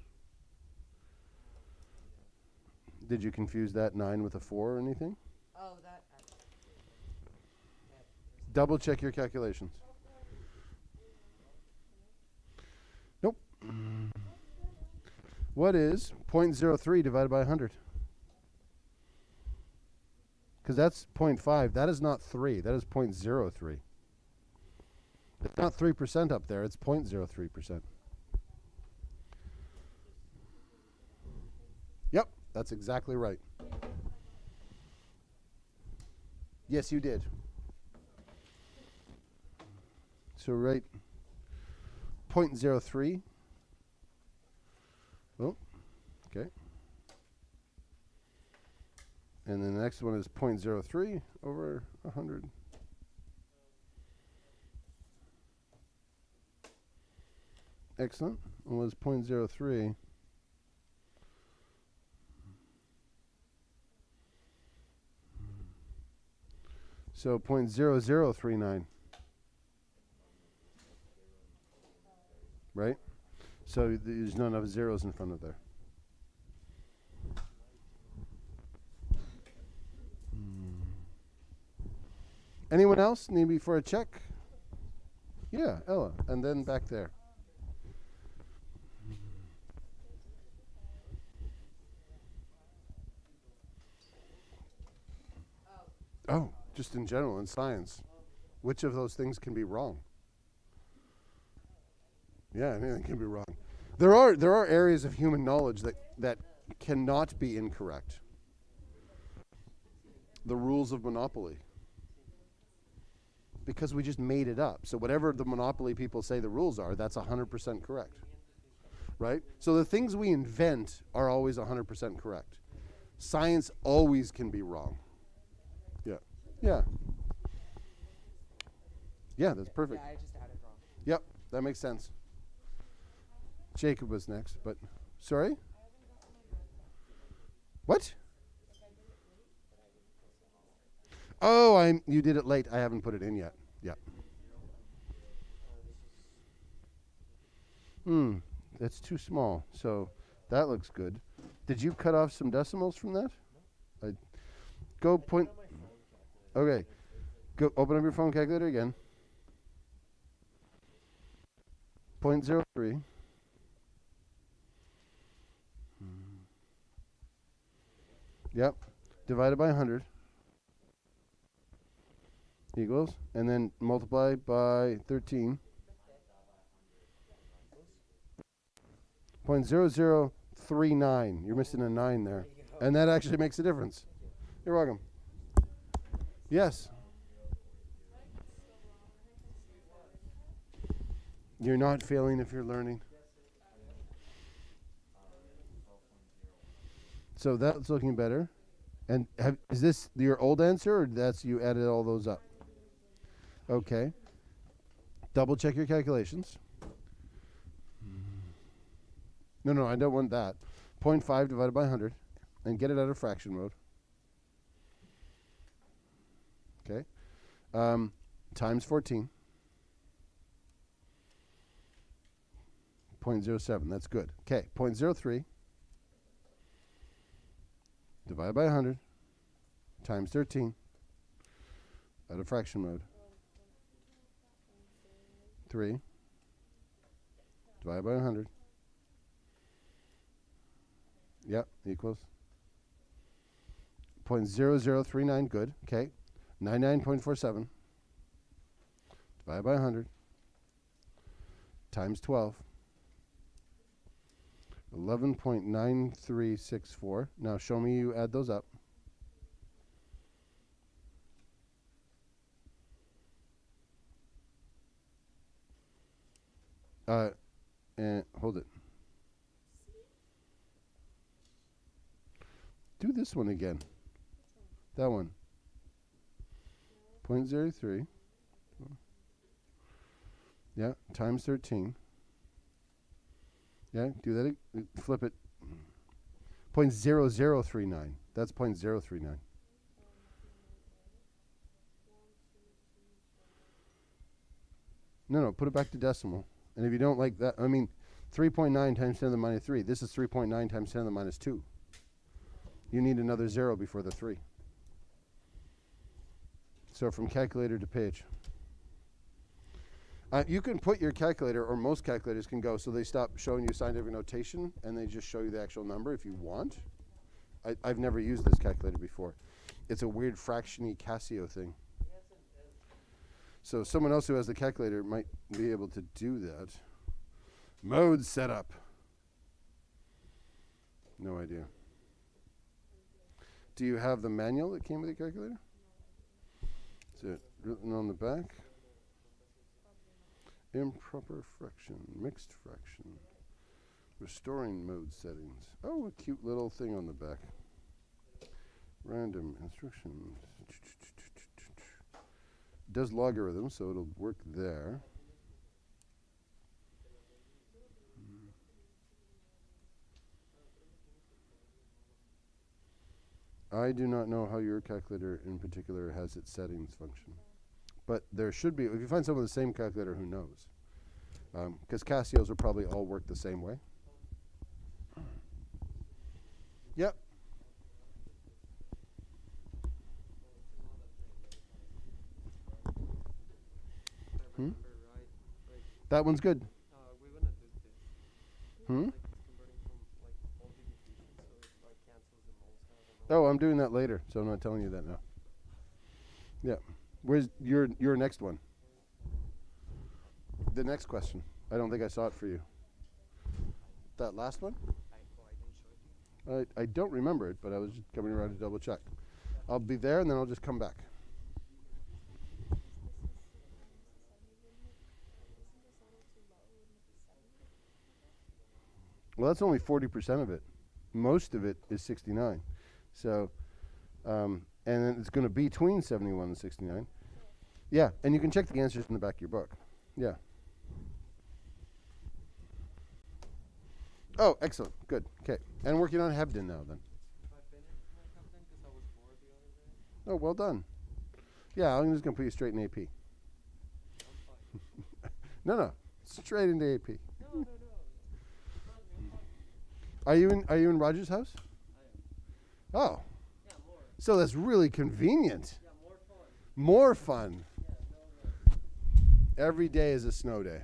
Did you confuse that 9 with a 4 or anything? Oh, that. Double check your calculations. Nope. What is 0.03 divided by 100? Because that's 0.5. That is not 3. That is 0.03. It's not 3% up there. It's 0.03%. Yep, that's exactly right. Yes, you did. So write 0.03. Oh, okay. And then the next one is 0.03 over 100. Excellent. It was 0.03. So 0.0039. Right? So there's not enough zeros in front of there. Anyone else need me for a check? Yeah, Ella. And then back there. Oh, just in general, in science. Which of those things can be wrong? Yeah, anything can be wrong. There are areas of human knowledge that cannot be incorrect. The rules of monopoly. Because we just made it up. So whatever the monopoly people say the rules are, that's 100% correct. Right? So the things we invent are always 100% correct. Science always can be wrong. Yeah. Yeah. Yeah, that's perfect. Yeah, I just added wrong. Yep, that makes sense. Jacob was next, but sorry? What? Oh, you did it late. I haven't put it in yet. Yeah. That's too small. So that looks good. Did you cut off some decimals from that? Go point. Okay. Go open up your phone calculator again. 0.03. Yep. Divided by 100 equals, and then multiply by 13. 0.0039. You're missing a 9 there. And that actually makes a difference. You're welcome. Yes. You're not failing if you're learning. So that's looking better. And is this your old answer, or that's you added all those up? Okay. Double check your calculations. No, I don't want that. 0.5 divided by 100, and get it out of fraction mode. Okay. Times 14. 0.07. That's good. Okay. 0.03 divided by 100 times 13 out of fraction mode. 3 divided by 100. Yep, equals 0.0039. Good. Okay. 99.47 divided by 100 times 12. 11.9364. Now show me you add those up. And hold it. Do this one again. That one. 0.03. Yeah, times 13. Yeah, do that. Flip it. 0.0039. That's 0.039. No, put it back to decimal. And if you don't like that, 3.9 times 10 to the minus 3. This is 3.9 times 10 to the minus 2. You need another 0 before the 3. So from calculator to page. You can put your calculator, or most calculators can go, so they stop showing you scientific notation, and they just show you the actual number if you want. I've never used this calculator before. It's a weird fractiony Casio thing. So someone else who has the calculator might be able to do that. Mode setup. No idea. Do you have the manual that came with the calculator? Is it written on the back? Improper fraction, mixed fraction, restoring mode settings. Oh, a cute little thing on the back. Random random instructions. Does logarithms, so it'll work there. I do not know how your calculator in particular has its settings function. But there should be, if you find someone with the same calculator, who knows? Because Casios will probably all work the same way. Yep. Hmm? That one's good. We're gonna do this. Hmm? Like converting from like multiplication, so it like cancels the most out and Oh, I'm doing that later, so I'm not telling you that now. Yeah. Where's your next one? The next question. I don't think I saw it for you. That last one? I didn't show it to you. I don't remember it, but I was just coming around to double check. I'll be there and then I'll just come back. Well, that's only 40% of it. Most of it is 69. So, and then it's going to be between 71 and 69. Yeah, and you can check the answers in the back of your book. Yeah. Oh, excellent. Good. Okay. And working on Hebden now then. I finished my Hebden because I was bored the other day. Oh, well done. Yeah, I'm just going to put you straight in AP. I'm fine. No. Straight into AP. No. Are you in Roger's house? I am. Oh. Yeah, more. So that's really convenient. Yeah, more fun. More fun. Yeah, no. Every day is a snow day. Yeah,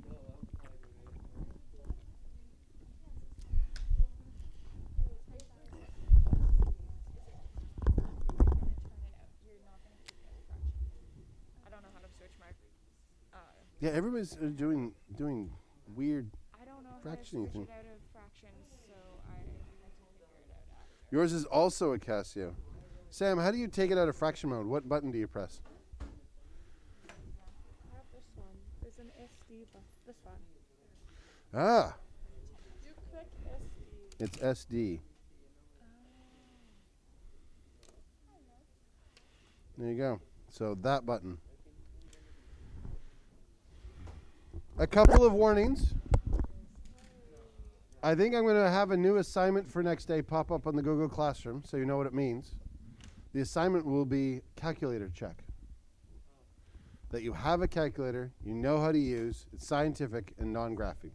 no, I'm fine with it. I don't know how to switch my. Yeah, everybody's doing weird. I don't know how to Fractioning switch thing. it out of fractions, so I had to figure it out after. Yours is also a Casio. Sam, how do you take it out of fraction mode? What button do you press? I have this one. There's an SD button. This one. Ah, You click SD. it's SD. There you go. So that button. A couple of warnings. I think I'm going to have a new assignment for next day pop up on the Google Classroom, so you know what it means. The assignment will be calculator check. That you have a calculator, you know how to use, it's scientific and non-graphing.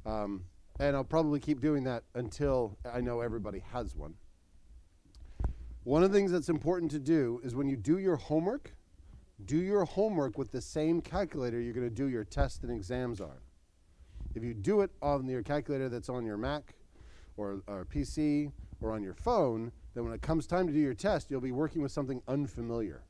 And I'll probably keep doing that until I know everybody has one. One of the things that's important to do is when you do your homework with the same calculator you're going to do your tests and exams on. If you do it on your calculator that's on your Mac or PC or on your phone, then when it comes time to do your test, you'll be working with something unfamiliar.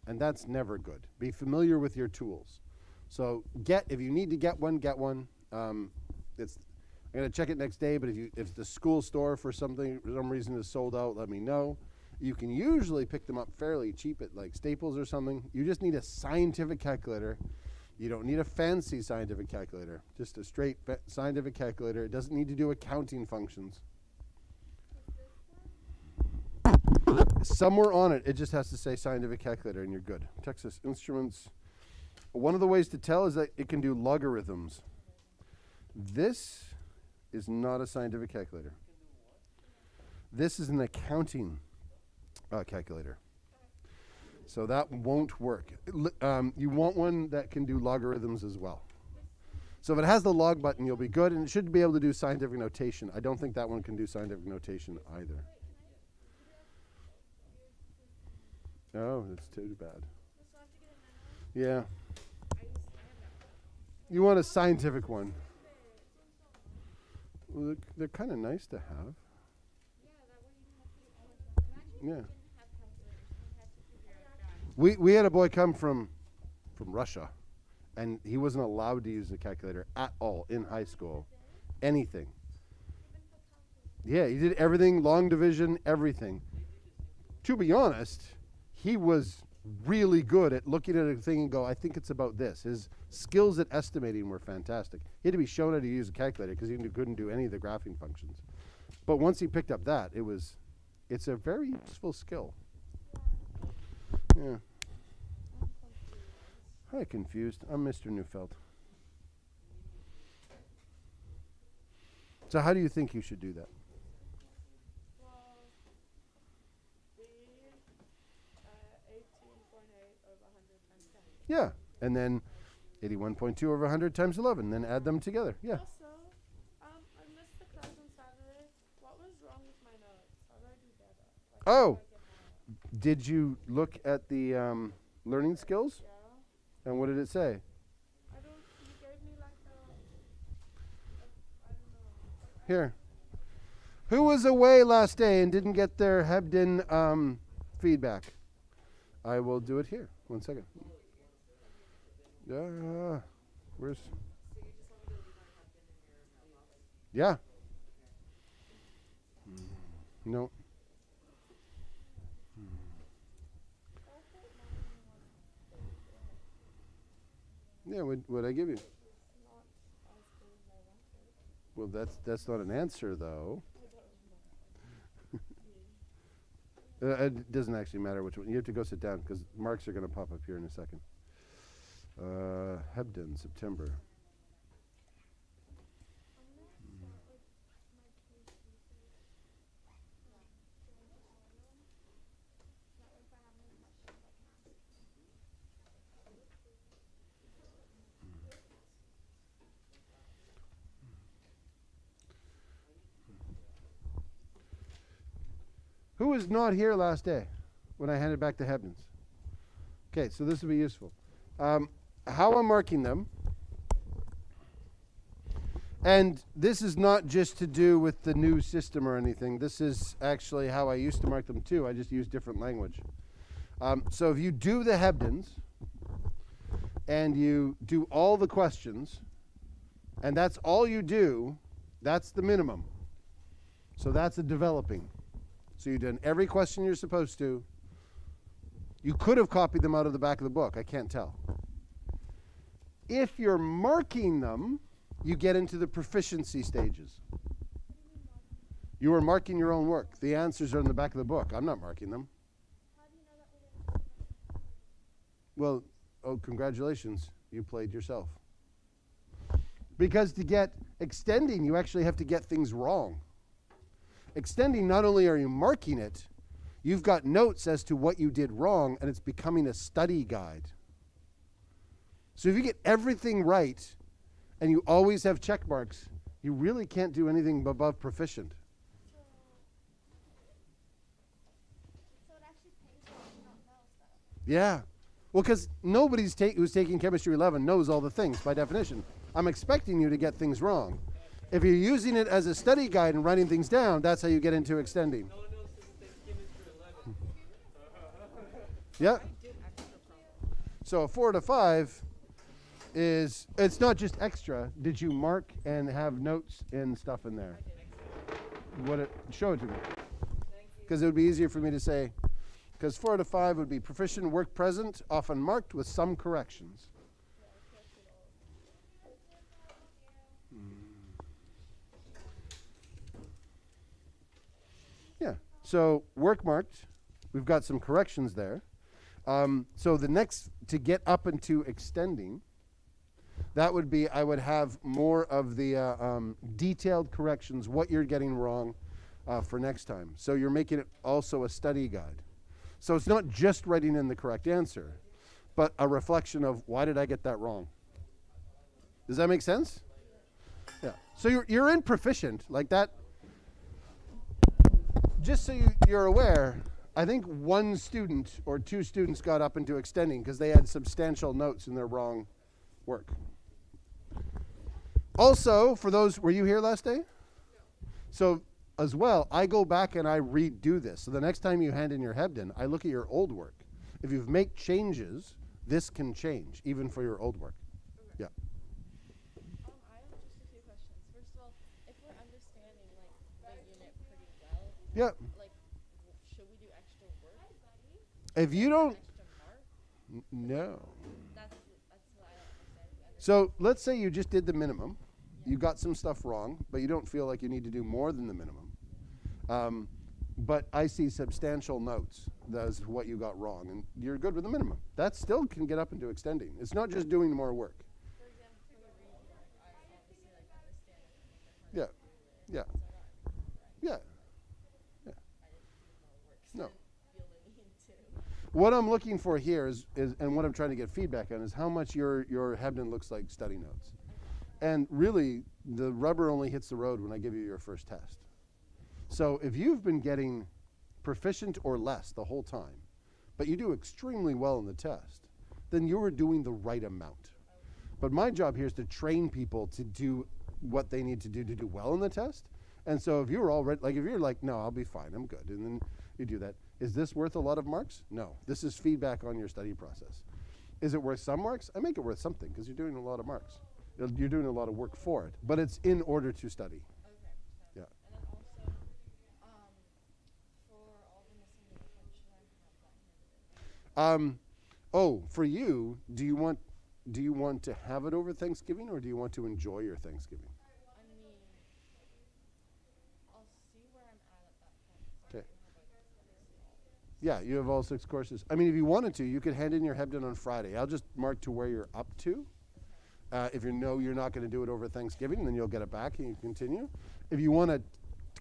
And that's never good. Be familiar with your tools. So if you need to get one, get one. I'm going to check it next day, but if the school store for some reason is sold out, let me know. You can usually pick them up fairly cheap at like Staples or something. You just need a scientific calculator. You don't need a fancy scientific calculator, just a straight scientific calculator. It doesn't need to do accounting functions. Somewhere on it, it just has to say scientific calculator and you're good. Texas Instruments. One of the ways to tell is that it can do logarithms. This is not a scientific calculator. This is an accounting calculator. So that won't work. You want one that can do logarithms as well. So if it has the log button, you'll be good, and it should be able to do scientific notation. I don't think that one can do scientific notation either. Oh, that's too bad. Yeah. You want a scientific one. Well, they're kind of nice to have. Yeah. We had a boy come from Russia, and he wasn't allowed to use a calculator at all in high school. Anything. Yeah, he did everything, long division, everything. To be honest, he was really good at looking at a thing and go, I think it's about this. His skills at estimating were fantastic. He had to be shown how to use a calculator because he couldn't do any of the graphing functions. But once he picked up that, it's a very useful skill. Yeah. I'm confused. Hi, confused. I'm Mr. Neufeld. So how do you think you should do that? Well, B 18.8 over 100 times 10. Yeah. And then 81.2 over 100 times 11. Then add them together. Yeah. Also, I missed the class on Saturday. What was wrong with my notes? How do I do better? Like, how Oh. do I get higher? Did you look at the learning skills? Yeah. And what did it say? I don't. You gave me like I don't know. Here. Who was away last day and didn't get their Hebden feedback? I will do it here. 1 second. Yeah. Where's? Yeah. No. Yeah. What I give you? Not as good as I wanted. Well, that's not an answer though. It doesn't actually matter which one. You have to go sit down because marks are going to pop up here in a second. Hebden, September. Who was not here last day when I handed back the Hebdens? Okay, so this will be useful. How I'm marking them, and this is not just to do with the new system or anything. This is actually how I used to mark them too. I just use different language. So if you do the Hebdens, and you do all the questions, and that's all you do, that's the minimum. So that's a developing. So you've done every question you're supposed to. You could have copied them out of the back of the book. I can't tell. If you're marking them, you get into the proficiency stages. You are marking your own work. The answers are in the back of the book. I'm not marking them. Well, oh, congratulations. You played yourself. Because to get extending, you actually have to get things wrong. Extending, not only are you marking it, you've got notes as to what you did wrong, and it's becoming a study guide. So if you get everything right, and you always have check marks, you really can't do anything above proficient. So it actually pays off to not know stuff. Yeah. Well, because nobody who's taking Chemistry 11 knows all the things by definition. I'm expecting you to get things wrong. If you're using it as a study guide and writing things down, that's how you get into extending. No one else doesn't take chemistry 11. Yeah. So a 4 to 5 is, it's not just extra. Did you mark and have notes and stuff in there? Show it to me. Because it would be easier for me to say, because 4 to 5 would be proficient, work present, often marked with some corrections. Yeah, so work marked, we've got some corrections there. So the next, to get up into extending, that would be, I would have more of the detailed corrections, what you're getting wrong for next time. So you're making it also a study guide. So it's not just writing in the correct answer, but a reflection of why did I get that wrong? Does that make sense? Yeah. So you're in proficient, like that. Just so you're aware, I think one student or two students got up into extending because they had substantial notes in their wrong work. Also, for those, were you here last day? So as well, I go back and I redo this. So the next time you hand in your Hebden, I look at your old work. If you've made changes, this can change, even for your old work. Yeah. I have just a few questions. First of all, if we're understanding like the unit pretty well, Yeah. like should we do extra work? If you don't, Extra marks? No. That's what I don't understand. So let's say you just did the minimum. You got some stuff wrong, but you don't feel like you need to do more than the minimum. But I see substantial notes. That's what you got wrong, and you're good with the minimum. That still can get up into extending. It's not just doing more work. For example, for the reading, I obviously understand it. Yeah, yeah, yeah. I didn't do more work. No. Feel the need to. What I'm looking for here is and what I'm trying to get feedback on is how much your Hebden looks like study notes. And really, the rubber only hits the road when I give you your first test. So if you've been getting proficient or less the whole time, but you do extremely well in the test, then you're doing the right amount. But my job here is to train people to do what they need to do well in the test. And so if you're already, like if you're like, no, I'll be fine, I'm good, and then you do that. Is this worth a lot of marks? No. This is feedback on your study process. Is it worth some marks? I make it worth something because you're doing a lot of marks. You're doing a lot of work for it, but it's in order to study. Okay. Yeah. And then also, for all the missing dates, when should I have that handed in? Oh, for you, do you want to have it over Thanksgiving, or do you want to enjoy your Thanksgiving? I mean, I'll see where I'm at that point. So I Okay. can have like Yeah, you have all 6 courses. I mean, if you wanted to, you could hand in your Hebden on Friday. I'll just mark to where you're up to. If you know you're not going to do it over Thanksgiving, then you'll get it back and you continue. If you want to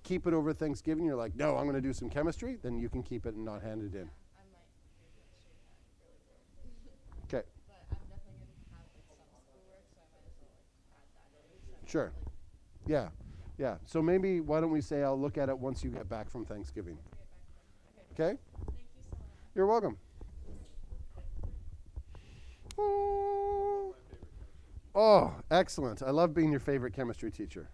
keep it over Thanksgiving, you're like, no, I'm going to do some chemistry, then you can keep it and not hand it in. I might do chemistry if I'm really bored. Okay, But I'm definitely going to have like some schoolwork, so I might as well like add that in. So I'm not, sure. like, Yeah, yeah. So maybe, why don't we say I'll look at it once you get back from Thanksgiving. Okay? Thank you so much. You're welcome. Oh. Oh, excellent. I love being your favorite chemistry teacher.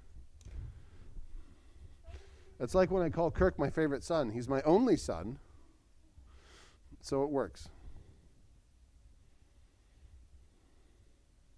It's like when I call Kirk my favorite son. He's my only son, so it works.